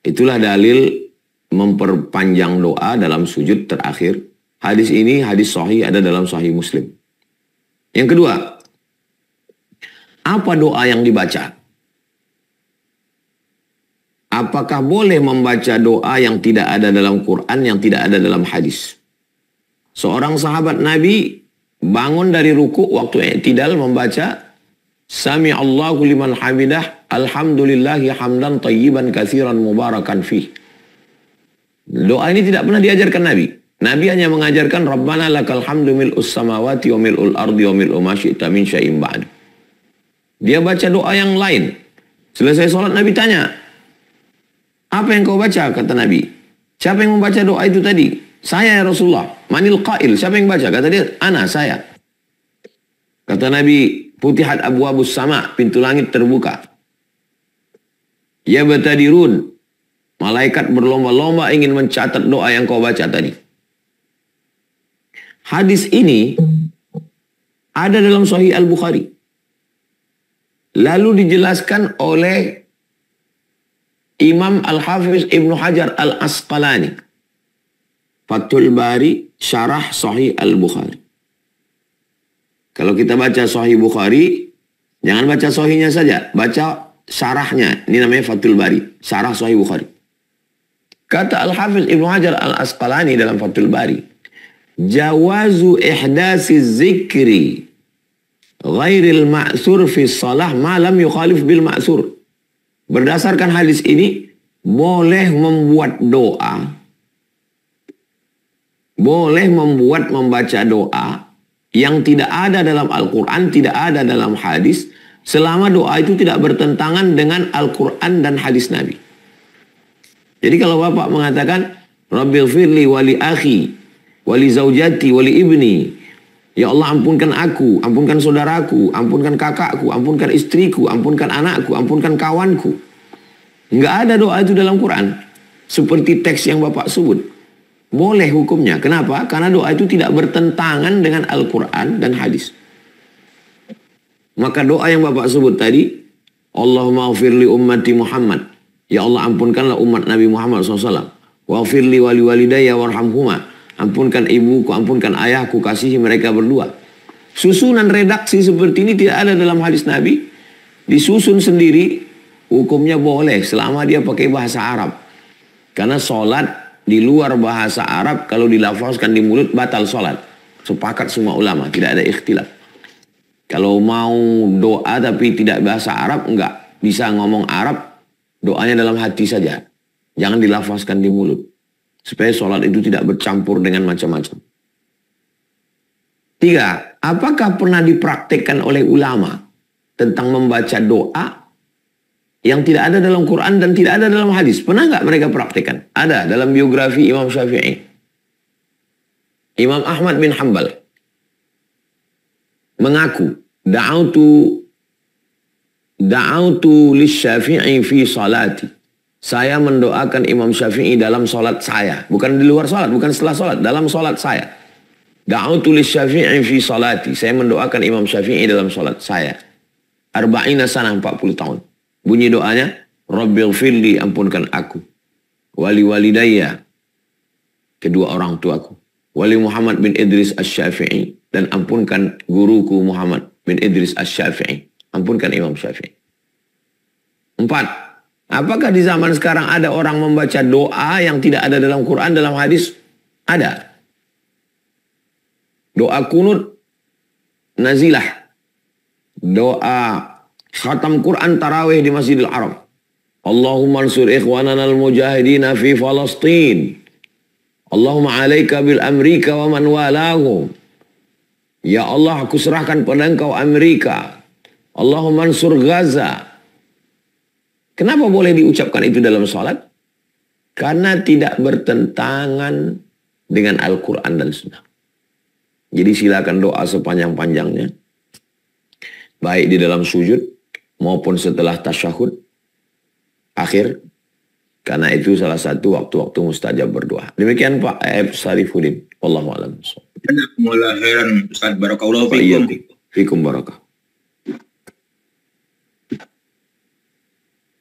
Itulah dalil memperpanjang doa dalam sujud terakhir. Hadis ini hadis sahih, ada dalam sahih Muslim. Yang kedua, apa doa yang dibaca? Apakah boleh membaca doa yang tidak ada dalam Quran, yang tidak ada dalam hadis? Seorang sahabat Nabi bangun dari ruku waktu i'tidal membaca Sami Allahu liman hamidah, alhamdulillahi hamdan tayyiban katsiran mubarakan fih. Doa ini tidak pernah diajarkan Nabi. Nabi hanya mengajarkan Rabbana lakal hamdu mil'us samawati wa mil'ul ardi wa mil'u ma syi'ta min syai'in ba'd. Dia baca doa yang lain. Selesai sholat Nabi tanya, apa yang kau baca? Kata Nabi. Siapa yang membaca doa itu tadi? Saya ya Rasulullah. Manil qail, siapa yang baca? Kata dia, ana, saya. Kata Nabi, futihat abwabus sama, pintu langit terbuka. Ya batadirun, malaikat berlomba-lomba ingin mencatat doa yang kau baca tadi. Hadis ini ada dalam Sahih Al-Bukhari. Lalu dijelaskan oleh Imam Al-Hafiz Ibnu Hajar Al-Asqalani. Fathul Bari, Syarah Sahih Al-Bukhari. Kalau kita baca Sahih Bukhari, jangan baca Sahihnya saja, baca syarahnya. Ini namanya Fathul Bari, Syarah Sahih Bukhari. Kata Al-Hafiz Ibnu Hajar Al-Asqalani dalam Fathul Bari, jawazu ihdasi zikri ghairil ma'sur fi salah ma lam yukhalif bil ma'sur. Berdasarkan hadis ini, boleh membuat doa, boleh membaca doa yang tidak ada dalam Al-Quran, tidak ada dalam hadis, selama doa itu tidak bertentangan dengan Al-Quran dan hadis Nabi. Jadi kalau Bapak mengatakan, Rabbighfirli wali akhi, wali zaujati, wali ibni, ya Allah ampunkan aku, ampunkan saudaraku, ampunkan kakakku, ampunkan istriku, ampunkan anakku, ampunkan kawanku. Enggak ada doa itu dalam Quran. Seperti teks yang Bapak sebut. Boleh hukumnya. Kenapa? Karena doa itu tidak bertentangan dengan Al-Quran dan hadis. Maka doa yang Bapak sebut tadi, Allahumma ghafirli ummati Muhammad. Ya Allah ampunkanlah umat Nabi Muhammad SAW. Waghfirli wali walidayya warhamhuma. Ampunkan ibuku, ampunkan ayahku, kasihi mereka berdua. Susunan redaksi seperti ini tidak ada dalam hadis Nabi. Disusun sendiri, hukumnya boleh selama dia pakai bahasa Arab. Karena sholat di luar bahasa Arab, kalau dilafazkan di mulut, batal sholat. Sepakat semua ulama, tidak ada ikhtilaf. Kalau mau doa tapi tidak bahasa Arab, enggak. Bisa ngomong Arab, doanya dalam hati saja. Jangan dilafazkan di mulut. Supaya sholat itu tidak bercampur dengan macam-macam. 3. Apakah pernah dipraktekkan oleh ulama tentang membaca doa yang tidak ada dalam Quran dan tidak ada dalam hadis? Pernah nggak mereka praktekkan? Ada dalam biografi Imam Syafi'i. Imam Ahmad bin Hanbal mengaku, da'autu lisyafi'i fi salati. Saya mendoakan Imam Syafi'i dalam salat saya. Bukan di luar salat, bukan setelah salat, dalam salat saya. Da'autu lisyafi'i fi salati. Saya mendoakan Imam Syafi'i dalam salat saya. Arba'ina sanah, 40 tahun. Bunyi doanya, Rabbighfirli, ampunkan aku. Wali walidayya, kedua orang tuaku. Wali Muhammad bin Idris Asy-Syafi'i, dan ampunkan guruku Muhammad bin Idris Asy-Syafi'i. Ampunkan Imam Syafi'i. 4. Apakah di zaman sekarang ada orang membaca doa yang tidak ada dalam Quran, dalam hadis? Ada. Doa kunut nazilah. Doa khatam Quran tarawih di Masjidil Haram. Allahumma ansur ikhwanana al-mujahidina fi Falastin. Allahumma alaika bil Amerika wa man walahum. Ya Allah, aku serahkan pada engkau Amerika. Allahumma ansur Gaza. Kenapa boleh diucapkan itu dalam salat? Karena tidak bertentangan dengan Al-Quran dan Sunnah. Jadi silakan doa sepanjang-panjangnya. Baik di dalam sujud maupun setelah tasyahud akhir. Karena itu salah satu waktu-waktu mustajab berdoa. Demikian Pak Aib Sarifuddin. Wallahu a'lam. Jazakumullah khairan Ustaz, barakallahu fikum. Fikum barakah.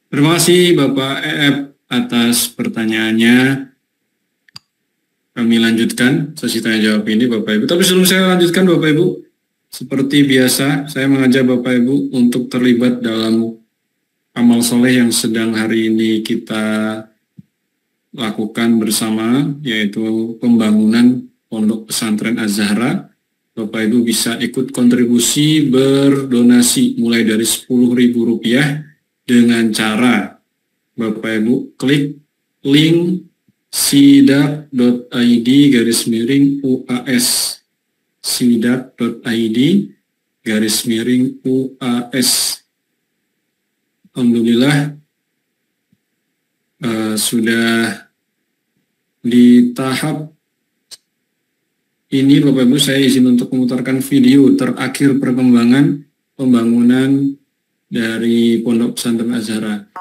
Terima kasih Bapak EF atas pertanyaannya. Kami lanjutkan sesi tanya jawab ini Bapak Ibu. Tapi sebelum saya lanjutkan Bapak Ibu, seperti biasa saya mengajak Bapak Ibu untuk terlibat dalam amal soleh yang sedang hari ini kita lakukan bersama, yaitu pembangunan Pondok Pesantren Az-Zahra. Bapak Ibu bisa ikut kontribusi berdonasi mulai dari Rp10.000 dengan cara Bapak Ibu klik link sidak.id/UAS sidak.id/UAS. Alhamdulillah sudah di tahap ini Bapak Ibu saya izin untuk memutarkan video terakhir perkembangan pembangunan dari Pondok Pesantren Azhara.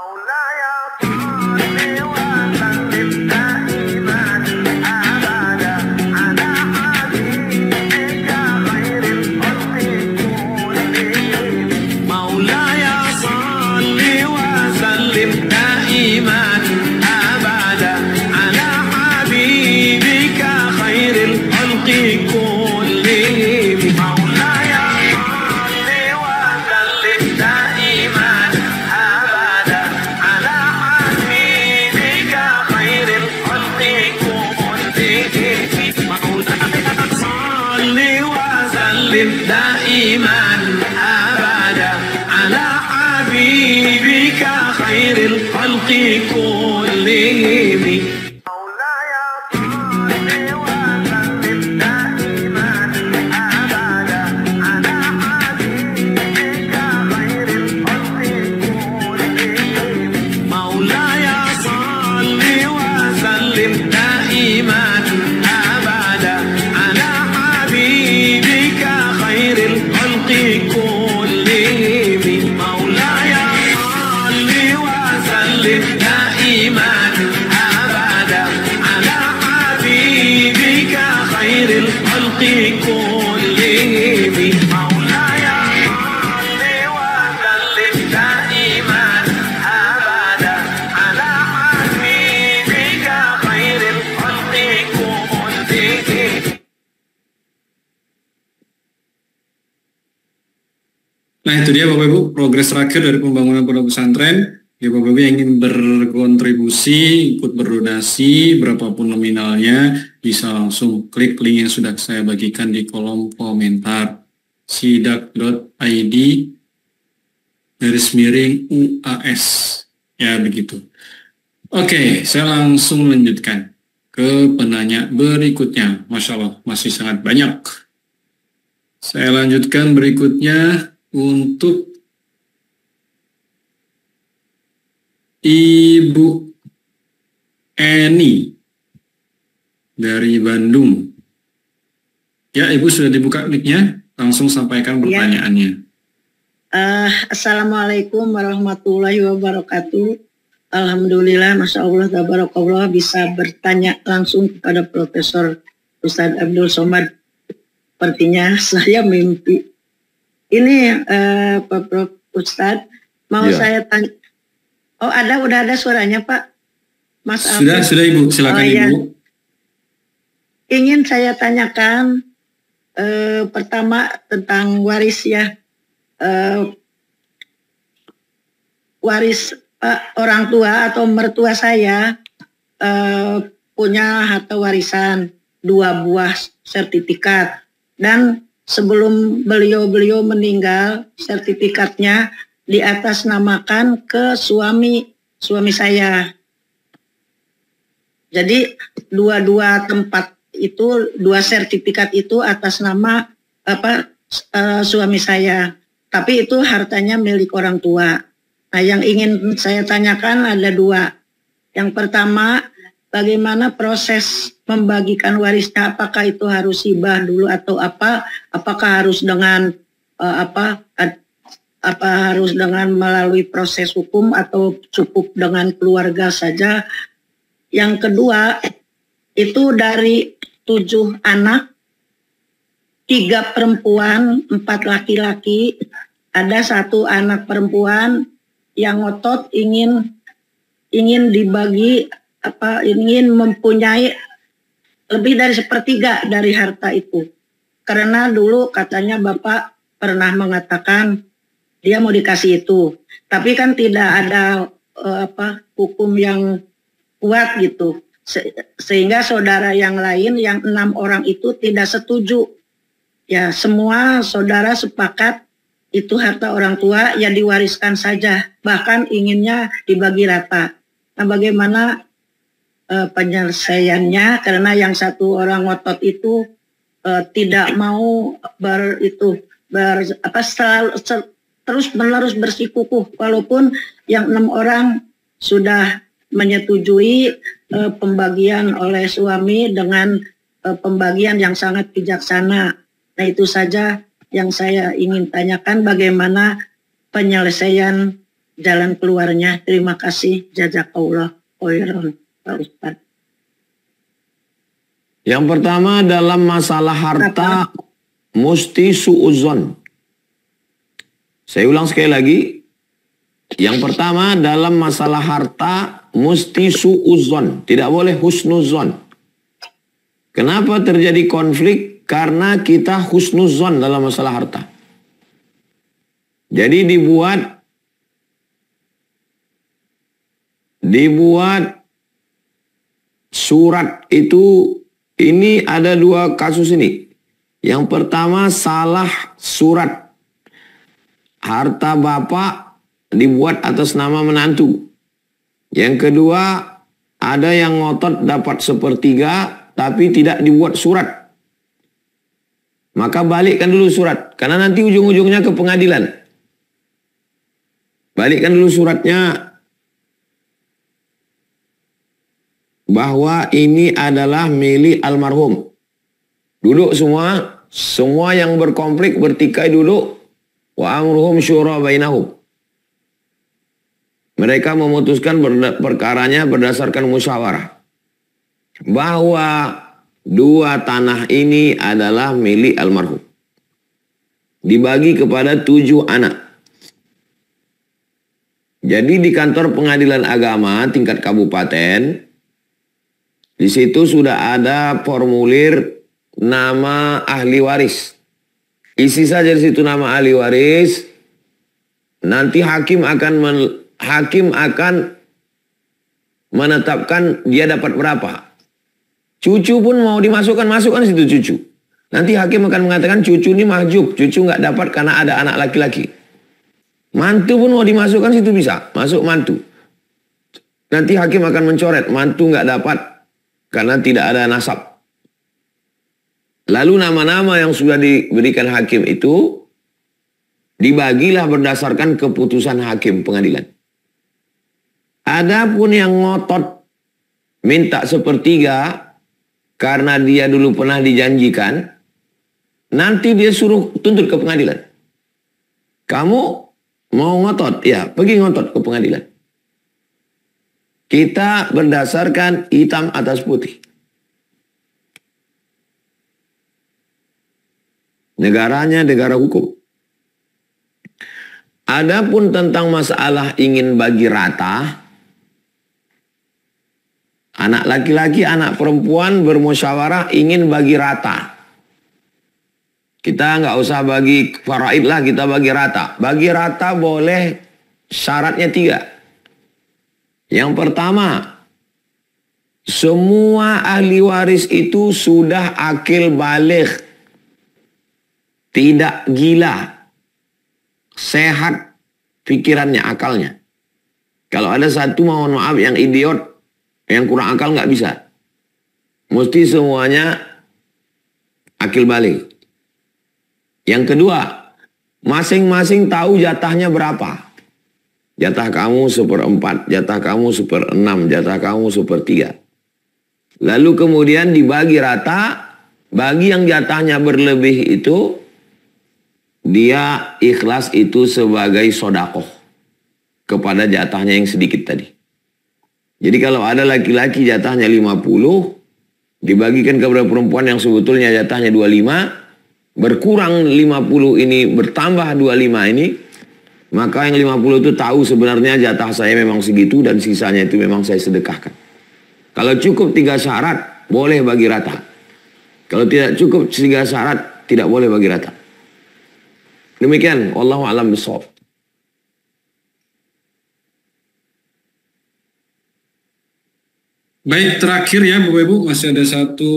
Nah itu dia Bapak Ibu progres terakhir dari pembangunan pondok pesantren. Ya Bapak Ibu yang ingin berkontribusi, ikut berdonasi, berapapun nominalnya, bisa langsung klik link yang sudah saya bagikan di kolom komentar sidak.id/UAS. Ya begitu. Oke, saya langsung lanjutkan ke penanya berikutnya. Masya Allah, masih sangat banyak. Saya lanjutkan berikutnya untuk Ibu Eni dari Bandung. Ya, Ibu sudah dibuka mic-nya, langsung sampaikan pertanyaannya. Assalamualaikum warahmatullahi wabarakatuh. Alhamdulillah, Masya Allah, tabarakallah bisa bertanya langsung kepada Profesor Ustadz Abdul Somad. Sepertinya saya mimpi. Ini Pak Prof Ustadz, mau saya tanya. Oh udah ada suaranya Pak. Mas Sudah Ibu, silakan Ibu. Ingin saya tanyakan pertama tentang waris ya. Waris orang tua atau mertua saya punya harta warisan 2 buah sertifikat, dan sebelum beliau meninggal, sertifikatnya diatasnamakan ke suami saya. Jadi dua tempat itu, 2 sertifikat itu atas nama suami saya. Tapi itu hartanya milik orang tua. Nah, yang ingin saya tanyakan ada 2. Yang pertama, bagaimana proses membagikan warisnya? Apakah itu harus hibah dulu atau apa? Apakah harus dengan harus dengan melalui proses hukum atau cukup dengan keluarga saja? Yang kedua, itu dari 7 anak, 3 perempuan, 4 laki-laki, ada 1 anak perempuan yang ngotot ingin dibagi ingin mempunyai lebih dari 1/3 dari harta itu. Karena dulu katanya Bapak pernah mengatakan dia mau dikasih itu. Tapi kan tidak ada hukum yang kuat gitu. Sehingga saudara yang lain yang 6 orang itu tidak setuju. Ya, semua saudara sepakat itu harta orang tua ya diwariskan saja. Bahkan inginnya dibagi rata. Nah, bagaimana penyelesaiannya? Karena yang 1 orang ngotot itu tidak mau terus menerus bersikukuh, walaupun yang 6 orang sudah menyetujui pembagian oleh suami dengan pembagian yang sangat bijaksana. Nah, itu saja yang saya ingin tanyakan, bagaimana penyelesaian jalan keluarnya. Terima kasih. Jazakallah khairan, Pak Ustadz. Yang pertama, dalam masalah harta mesti suuzon. Saya ulang sekali lagi. Yang pertama, dalam masalah harta mesti suuzon, tidak boleh husnuzon. Kenapa terjadi konflik? Karena kita husnuzon dalam masalah harta. Jadi dibuat surat itu, ini ada dua kasus ini. Yang pertama, salah surat. Harta bapak dibuat atas nama menantu. Yang kedua, ada yang ngotot dapat 1/3 tapi tidak dibuat surat. Maka balikkan dulu surat, karena nanti ujung-ujungnya ke pengadilan. Balikkan dulu suratnya bahwa ini adalah milik almarhum. Duduk semua yang berkonflik bertikai duduk. Wa amruhum syura bainahum. Mereka memutuskan perkaranya berdasarkan musyawarah. Bahwa dua tanah ini adalah milik almarhum. Dibagi kepada 7 anak. Jadi di kantor pengadilan agama tingkat kabupaten, di situ sudah ada formulir nama ahli waris. Isi saja di situ nama ahli waris. Nanti hakim akan menetapkan dia dapat berapa. Cucu pun mau masukkan situ cucu. Nanti hakim akan mengatakan cucu ini mahjub, cucu nggak dapat karena ada anak laki-laki. Mantu pun mau dimasukkan situ bisa, masuk mantu. Nanti hakim akan mencoret, mantu nggak dapat karena tidak ada nasab. Lalu nama-nama yang sudah diberikan hakim itu dibagilah berdasarkan keputusan hakim pengadilan. Adapun yang ngotot minta 1/3 karena dia dulu pernah dijanjikan, nanti dia suruh tuntut ke pengadilan. Kamu mau ngotot? Ya, pergi ngotot ke pengadilan. Kita berdasarkan hitam atas putih. Negaranya negara hukum. Adapun tentang masalah ingin bagi rata, anak laki-laki, anak perempuan bermusyawarah ingin bagi rata. Kita nggak usah bagi faraid lah, kita bagi rata. Bagi rata boleh, syaratnya 3. Yang pertama, semua ahli waris itu sudah akil baligh. Tidak gila, sehat pikirannya, akalnya. Kalau ada satu, mohon maaf, yang idiot, yang kurang akal nggak bisa. Mesti semuanya akil balik. Yang kedua, masing-masing tahu jatahnya berapa. Jatah kamu 1/4, jatah kamu 1/6, jatah kamu 1/3. Lalu kemudian dibagi rata, bagi yang jatahnya berlebih itu, dia ikhlas itu sebagai sodakoh kepada jatahnya yang sedikit tadi. Jadi kalau ada laki-laki jatahnya 50, dibagikan kepada perempuan yang sebetulnya jatahnya 25, berkurang 50 ini, bertambah 25 ini, maka yang 50 itu tahu sebenarnya jatah saya memang segitu dan sisanya itu memang saya sedekahkan. Kalau cukup 3 syarat, boleh bagi rata. Kalau tidak cukup 3 syarat, tidak boleh bagi rata. Demikian, wallahu a'lam bishawab. Baik, terakhir ya Bapak Ibu, masih ada satu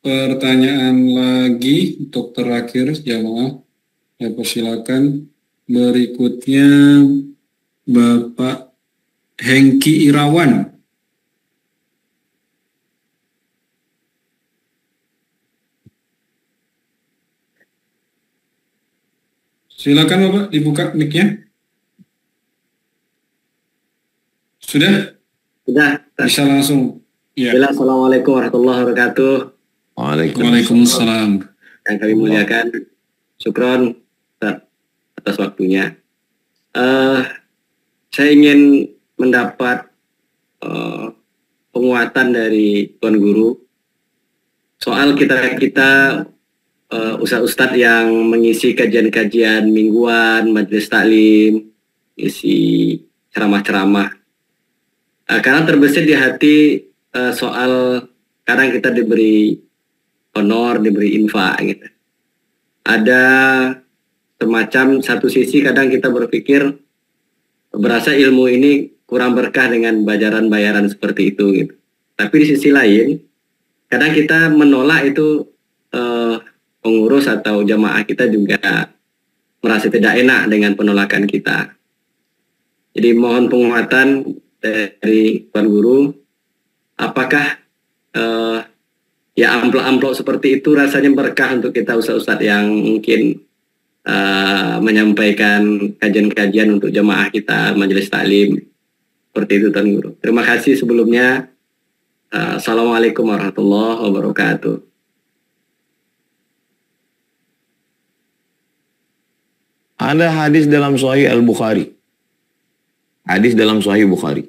pertanyaan lagi untuk terakhir jamaah. Ya, persilakan. Berikutnya Bapak Hengki Irawan. Silakan Bapak, dibuka mic-nya. Sudah? Sudah. Bisa langsung. Ya. Assalamualaikum warahmatullahi wabarakatuh. Waalaikumsalam. Yang kami muliakan, syukron Ustaz, atas waktunya. Saya ingin mendapat penguatan dari Tuan Guru soal kita ustadz-ustadz yang mengisi kajian-kajian mingguan, majelis taklim, isi ceramah-ceramah. Karena terbesit di hati soal kadang kita diberi honor, diberi infak gitu. Ada semacam satu sisi kadang kita berpikir berasa ilmu ini kurang berkah dengan bayaran seperti itu gitu. Tapi di sisi lain kadang kita menolak itu pengurus atau jamaah kita juga merasa tidak enak dengan penolakan kita. Jadi mohon penguatan dari Tuan Guru, apakah ya amplop-amplop seperti itu rasanya berkah untuk kita ustadz-ustadz yang mungkin menyampaikan kajian-kajian untuk jamaah kita, majelis taklim, seperti itu Tuan Guru. Terima kasih sebelumnya. Assalamualaikum warahmatullahi wabarakatuh. Ada hadis dalam Sahih Al-Bukhari. Hadis dalam Sahih Bukhari.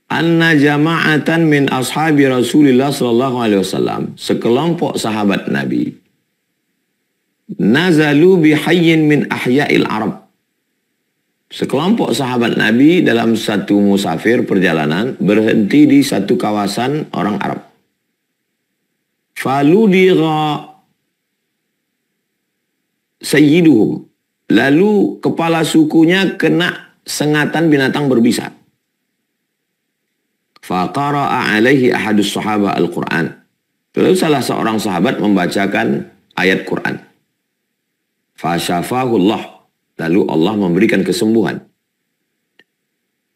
Anna jama'atan min ashabi Rasulillah sallallahu alaihi wasallam, sekelompok sahabat Nabi, nazalu bihayyin min ahya'il Arab. Sekelompok sahabat Nabi dalam satu musafir perjalanan berhenti di satu kawasan orang Arab. Faludigha sayyiduhum, lalu kepala sukunya kena sengatan binatang berbisa. Faqara'a alaihi ahadus sahaba al-Quran. Lalu salah seorang sahabat membacakan ayat Quran. Fasyafahullah. Lalu Allah memberikan kesembuhan.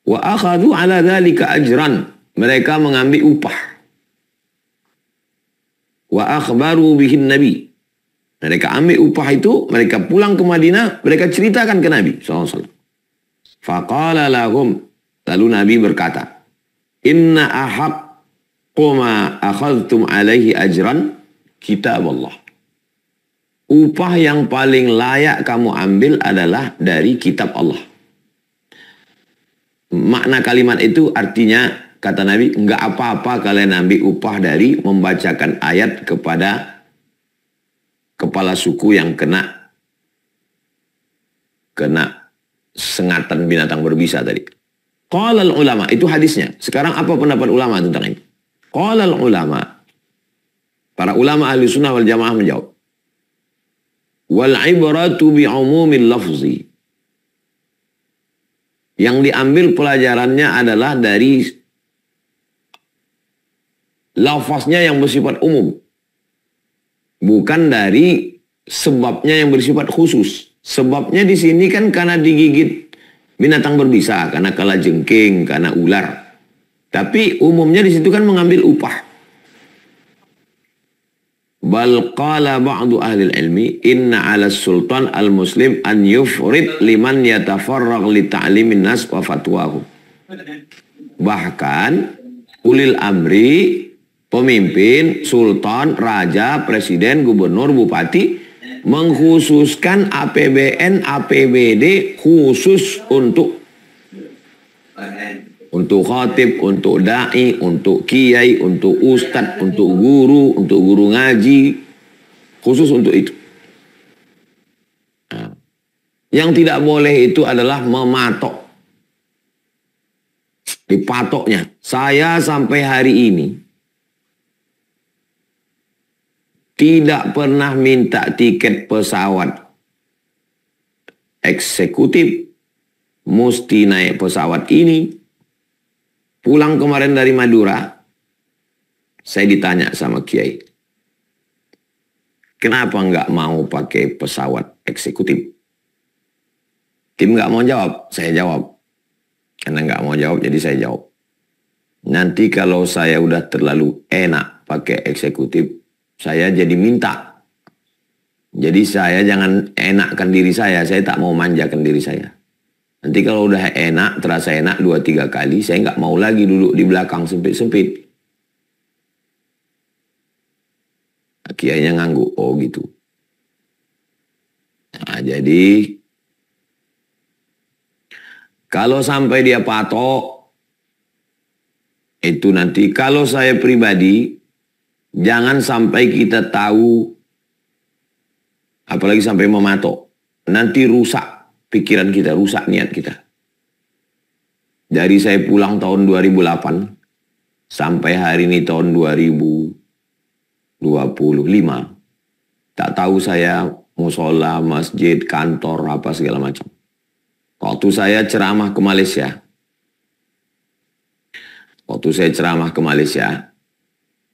Wa akhadhu ala dhalika ajran. Mereka mengambil upah. Wa akhbaru bihin Nabi. Mereka ambil upah itu, mereka pulang ke Madinah, mereka ceritakan ke Nabi SAW. Faqala lahum. Lalu Nabi berkata, Inna ahaqqu ma akhadhtum alaihi ajran kitab Allah. Upah yang paling layak kamu ambil adalah dari kitab Allah. Makna kalimat itu artinya, kata Nabi, enggak apa-apa kalian ambil upah dari membacakan ayat kepada kepala suku yang kena sengatan binatang berbisa tadi. Qalal ulama, itu hadisnya. Sekarang apa pendapat ulama tentang ini? Qalal ulama, para ulama ahli sunnah wal jamaah menjawab, wal ibratu bi umumil lafzi. Yang diambil pelajarannya adalah dari lafaznya yang bersifat umum, bukan dari sebabnya yang bersifat khusus. Sebabnya di sini kan karena digigit binatang berbisa, karena kalajengking, karena ular. Tapi umumnya di situ kan mengambil upah. Bal qala ba'du ahli ilmi inna 'ala sultan al-muslim an yufrid liman yatafarragh li ta'limin nas wa fatwahu. Bahkan ulil amri, pemimpin, sultan, raja, presiden, gubernur, bupati mengkhususkan APBN, APBD khusus untuk khatib, untuk da'i, untuk kiai, untuk ustadz, untuk guru ngaji, khusus untuk itu. Nah, yang tidak boleh itu adalah mematok. Dipatoknya. Saya sampai hari ini tidak pernah minta tiket pesawat eksekutif, mesti naik pesawat ini. Pulang kemarin dari Madura, saya ditanya sama Kiai, kenapa nggak mau pakai pesawat eksekutif? Tim nggak mau jawab, saya jawab. Karena nggak mau jawab, jadi saya jawab. Nanti kalau saya udah terlalu enak pakai eksekutif, saya jadi minta. Jadi saya jangan enakkan diri saya tak mau manjakan diri saya. Nanti kalau udah enak, terasa enak 2-3 kali, saya nggak mau lagi duduk di belakang sempit-sempit. Kiainya ngangguk. Oh gitu. Nah, jadi kalau sampai dia patok, itu nanti kalau saya pribadi, jangan sampai kita tahu, apalagi sampai mematok. Nanti rusak pikiran kita, rusak niat kita. Dari saya pulang tahun 2008, sampai hari ini tahun 2025, tak tahu saya musola, masjid, kantor, apa segala macam. Waktu saya ceramah ke Malaysia,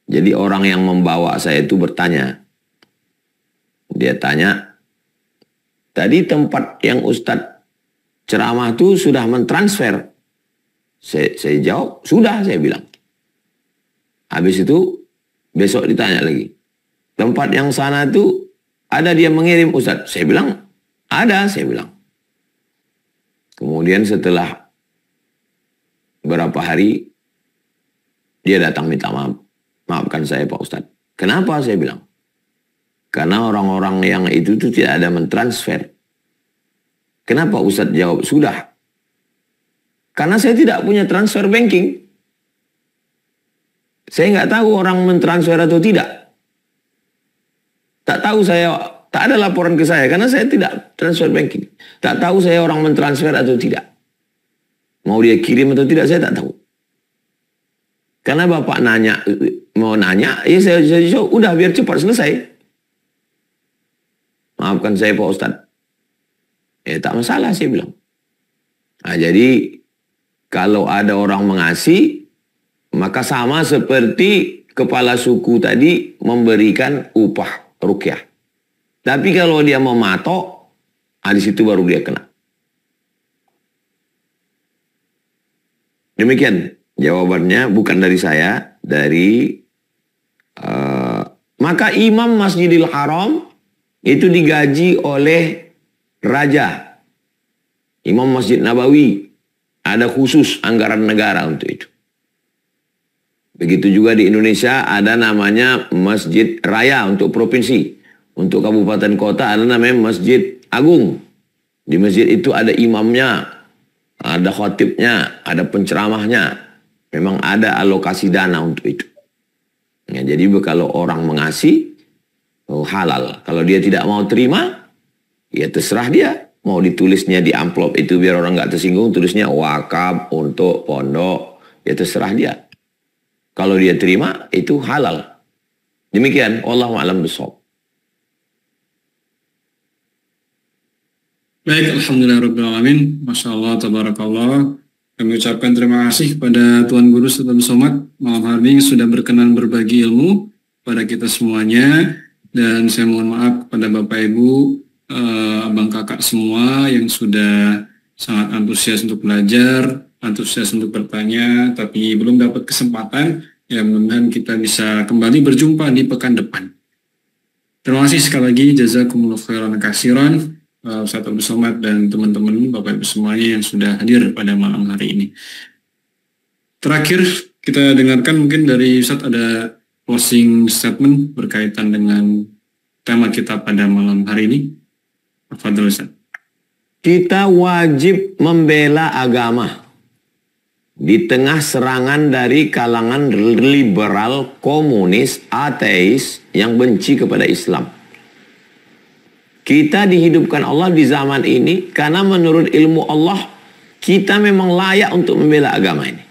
jadi orang yang membawa saya itu bertanya. Dia tanya, tadi tempat yang Ustadz ceramah itu sudah mentransfer. Saya jawab, sudah, saya bilang. Habis itu, besok ditanya lagi. Tempat yang sana itu, ada dia mengirim Ustadz. Saya bilang, ada, saya bilang. Kemudian setelah berapa hari, dia datang minta maaf. Maafkan saya Pak Ustadz. Kenapa saya bilang? Karena orang-orang yang itu tidak ada mentransfer. Kenapa Ustadz jawab? Sudah. Karena saya tidak punya transfer banking. Saya nggak tahu orang mentransfer atau tidak. Tak tahu saya, tak ada laporan ke saya karena saya tidak transfer banking. Tak tahu saya orang mentransfer atau tidak. Mau dia kirim atau tidak saya tak tahu. Karena Bapak nanya, mau nanya, ya saya jawab, udah biar cepat selesai. Maafkan saya Pak Ustadz. Tak masalah saya bilang. Nah, jadi kalau ada orang mengasih, maka sama seperti kepala suku tadi memberikan upah rukyah. Tapi kalau dia mematok, di situ baru dia kena. Demikian jawabannya, bukan dari saya, dari maka imam Masjidil Haram itu digaji oleh raja. Imam Masjid Nabawi ada khusus anggaran negara untuk itu. Begitu juga di Indonesia ada namanya Masjid Raya untuk provinsi. Untuk kabupaten kota ada namanya Masjid Agung. Di masjid itu ada imamnya, ada khotibnya, ada penceramahnya. Memang ada alokasi dana untuk itu. Ya, jadi kalau orang mengasih, halal. Kalau dia tidak mau terima, ya terserah dia. Mau ditulisnya di amplop itu biar orang nggak tersinggung, tulisnya wakaf untuk pondok, ya terserah dia. Kalau dia terima, itu halal. Demikian, wallahu a'lam bishawab. Baik, alhamdulillahirrahmanirrahim. Masya Allah, tabarakallah. Kami ucapkan terima kasih kepada Tuan Guru Ustaz Abdul Somad malam hari ini sudah berkenan berbagi ilmu pada kita semuanya. Dan saya mohon maaf kepada Bapak Ibu, abang kakak semua yang sudah sangat antusias untuk belajar, antusias untuk bertanya, tapi belum dapat kesempatan. Ya, mudah-mudahan kita bisa kembali berjumpa di pekan depan. Terima kasih sekali lagi, jazakumullah khairan katsiran. Ustaz Abdul Somad dan teman-teman Bapak Ibu semuanya yang sudah hadir pada malam hari ini. Terakhir kita dengarkan mungkin dari Ustaz ada closing statement berkaitan dengan tema kita pada malam hari ini. Fadhil Ustaz. Kita wajib membela agama di tengah serangan dari kalangan liberal, komunis, ateis yang benci kepada Islam. Kita dihidupkan Allah di zaman ini karena menurut ilmu Allah kita memang layak untuk membela agama ini.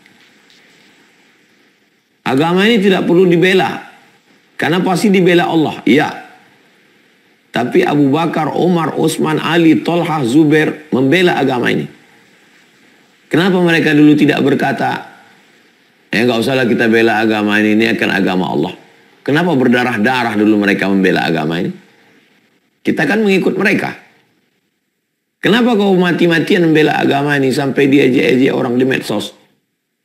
Agama ini tidak perlu dibela karena pasti dibela Allah. Ya. Tapi Abu Bakar, Umar, Utsman, Ali, Thalhah, Zubair membela agama ini. Kenapa mereka dulu tidak berkata, nggak usahlah kita bela agama ini akan agama Allah. Kenapa berdarah-darah dulu mereka membela agama ini? Kita kan mengikut mereka. Kenapa kau mati-matian membela agama ini sampai diejek-ejek orang di medsos?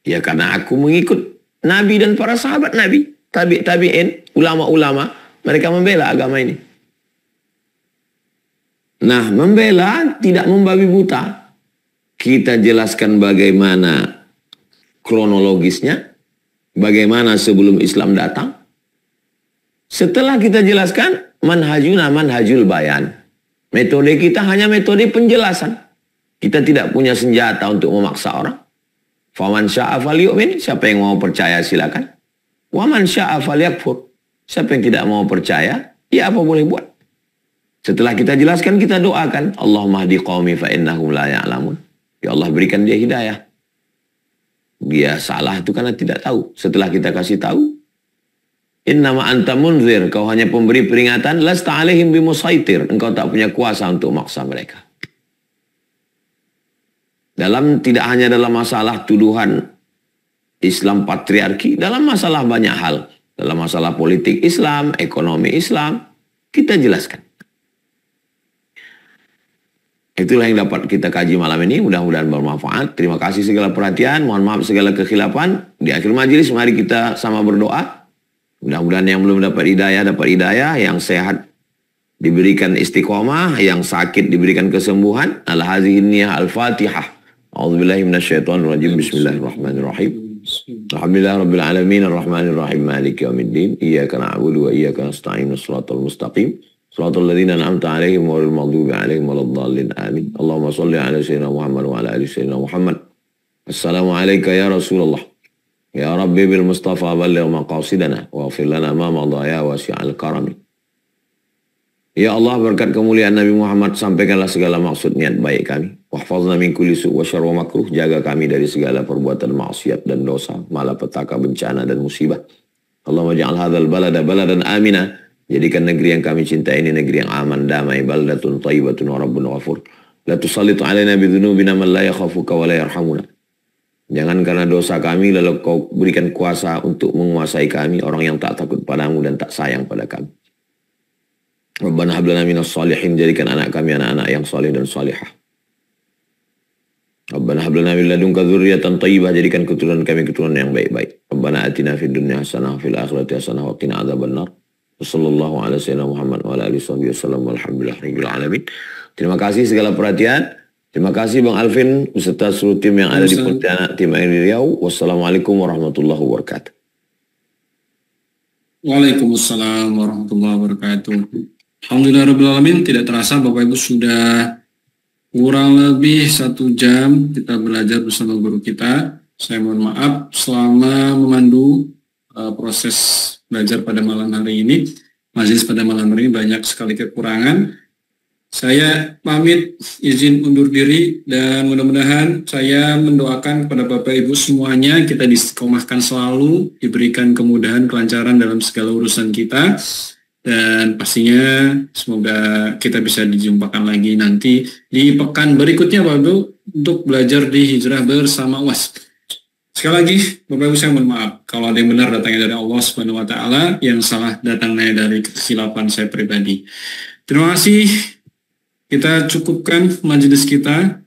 Ya karena aku mengikut Nabi dan para sahabat Nabi. Tabi'in, ulama-ulama, mereka membela agama ini. Nah, membela tidak membabi buta. Kita jelaskan bagaimana kronologisnya, bagaimana sebelum Islam datang, Setelah kita jelaskan, manhajuna manhajul bayan. Metode kita hanya metode penjelasan. Kita tidak punya senjata untuk memaksa orang. Faman sya'a falyu'min, siapa yang mau percaya silakan. Waman sya'a falyakfur, siapa yang tidak mau percaya, ya apa boleh buat. Setelah kita jelaskan, kita doakan, Allahumma hdi qaumi fa innahum la ya'lamun. Ya Allah, berikan dia hidayah. Dia salah itu karena tidak tahu. Setelah kita kasih tahu, innama anta munzir, kau hanya pemberi peringatan, lasta alaihim bimusaitir, engkau tak punya kuasa untuk maksa mereka. Tidak hanya dalam masalah tuduhan Islam patriarki, dalam masalah banyak hal. Dalam masalah politik Islam, ekonomi Islam, kita jelaskan. Itulah yang dapat kita kaji malam ini. Mudah-mudahan bermanfaat. Terima kasih segala perhatian. Mohon maaf segala kekhilafan. Di akhir majelis, mari kita sama berdoa. Mudah-mudahan yang belum dapat hidayah, dapat hidayah. Yang sehat diberikan istiqomah. Yang sakit diberikan kesembuhan. Al-Hazihin Niyah Al-Fatihah. A'udzubillahi minasyaitonirrajim. Bismillahirrahmanirrahim. Alhamdulillah Rabbil Alamin. Ar-Rahmanirrahim. Maliki yaumiddin. Iyyaka na'budu wa iyyaka nasta'in. Shiratal mustaqim. Shiratal ladzina an'amta 'alaihim ghairil maghdubi 'alaihim waladdallin. Amin. Allahumma shalli 'ala sayyidina Muhammad wa 'ala ali sayyidina Muhammad. Assalamu alayka ya Rasulullah. Ya Rabbi bil Mustafa balligh maqasidana wa ighfir lana ma madha ya wasi'al karami. Ya Allah, berkat kemuliaan Nabi Muhammad, sampaikanlah segala maksud niat baik kami. Wahfazna min kulli su' wa syarr wa makruh, jaga kami dari segala perbuatan maksiat dan dosa, malapetaka, bencana dan musibah. Allahumma ja'al hadzal balada baladan amina, jadikan negeri yang kami cintai ini negeri yang aman, damai, baldatun thayyibatun wa rabbun ghafur. La tusallit 'alaina bi dzunubina man la yakhafuka wa la yarhamuna. Jangan karena dosa kami lalu kau berikan kuasa untuk menguasai kami, orang yang tak takut padamu dan tak sayang pada kami. Rabbana hab lana minas shalihin, jadikan anak kami anak-anak yang saleh dan salihah. Rabbana hab lana min ladunka dzurriyyatan thayyibah, jadikan keturunan kami keturunan yang baik-baik. Rabbana atina fid dunya hasanah wa fil akhirati hasanah wa qina adzabannar. Wassallallahu ala sayyidina Muhammad wa ala alihi wasallam walhamdulillahirabbil alamin. Terima kasih segala perhatian. Terima kasih Bang Alvin beserta seluruh tim yang ada di Pontianak, tim yang di Riau. Wassalamualaikum warahmatullahi wabarakatuh. Waalaikumsalam warahmatullahi wabarakatuh. Alhamdulillahirrahmanirrahim. Tidak terasa Bapak Ibu sudah kurang lebih 1 jam kita belajar bersama guru kita. Saya mohon maaf selama memandu proses belajar pada malam hari ini. Majelis pada malam hari ini banyak sekali kekurangan. Saya pamit izin undur diri dan mudah-mudahan saya mendoakan kepada Bapak Ibu semuanya kita diistiqomahkan selalu, diberikan kemudahan, kelancaran dalam segala urusan kita. Dan pastinya semoga kita bisa dijumpakan lagi nanti di pekan berikutnya Bapak Ibu untuk belajar di Hijrah bersama UAS. Sekali lagi Bapak Ibu saya mohon maaf kalau ada yang benar datangnya dari Allah Subhanahu wa taala, yang salah datangnya dari kesilapan saya pribadi. Terima kasih. Kita cukupkan majelis kita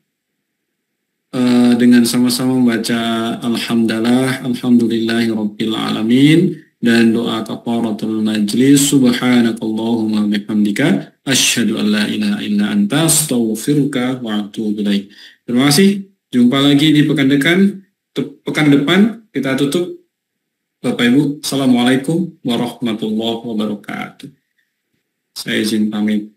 dengan sama-sama membaca Alhamdulillahirabbil alamin dan doa kafaratul majlis. Subhanakallahumma bihamdika asyhadu an la ilaha illa anta astaghfiruka wa atubu ilaik. Terima kasih. Jumpa lagi di pekan depan. Kita tutup. Bapak Ibu, assalamualaikum warahmatullahi wabarakatuh. Saya izin pamit.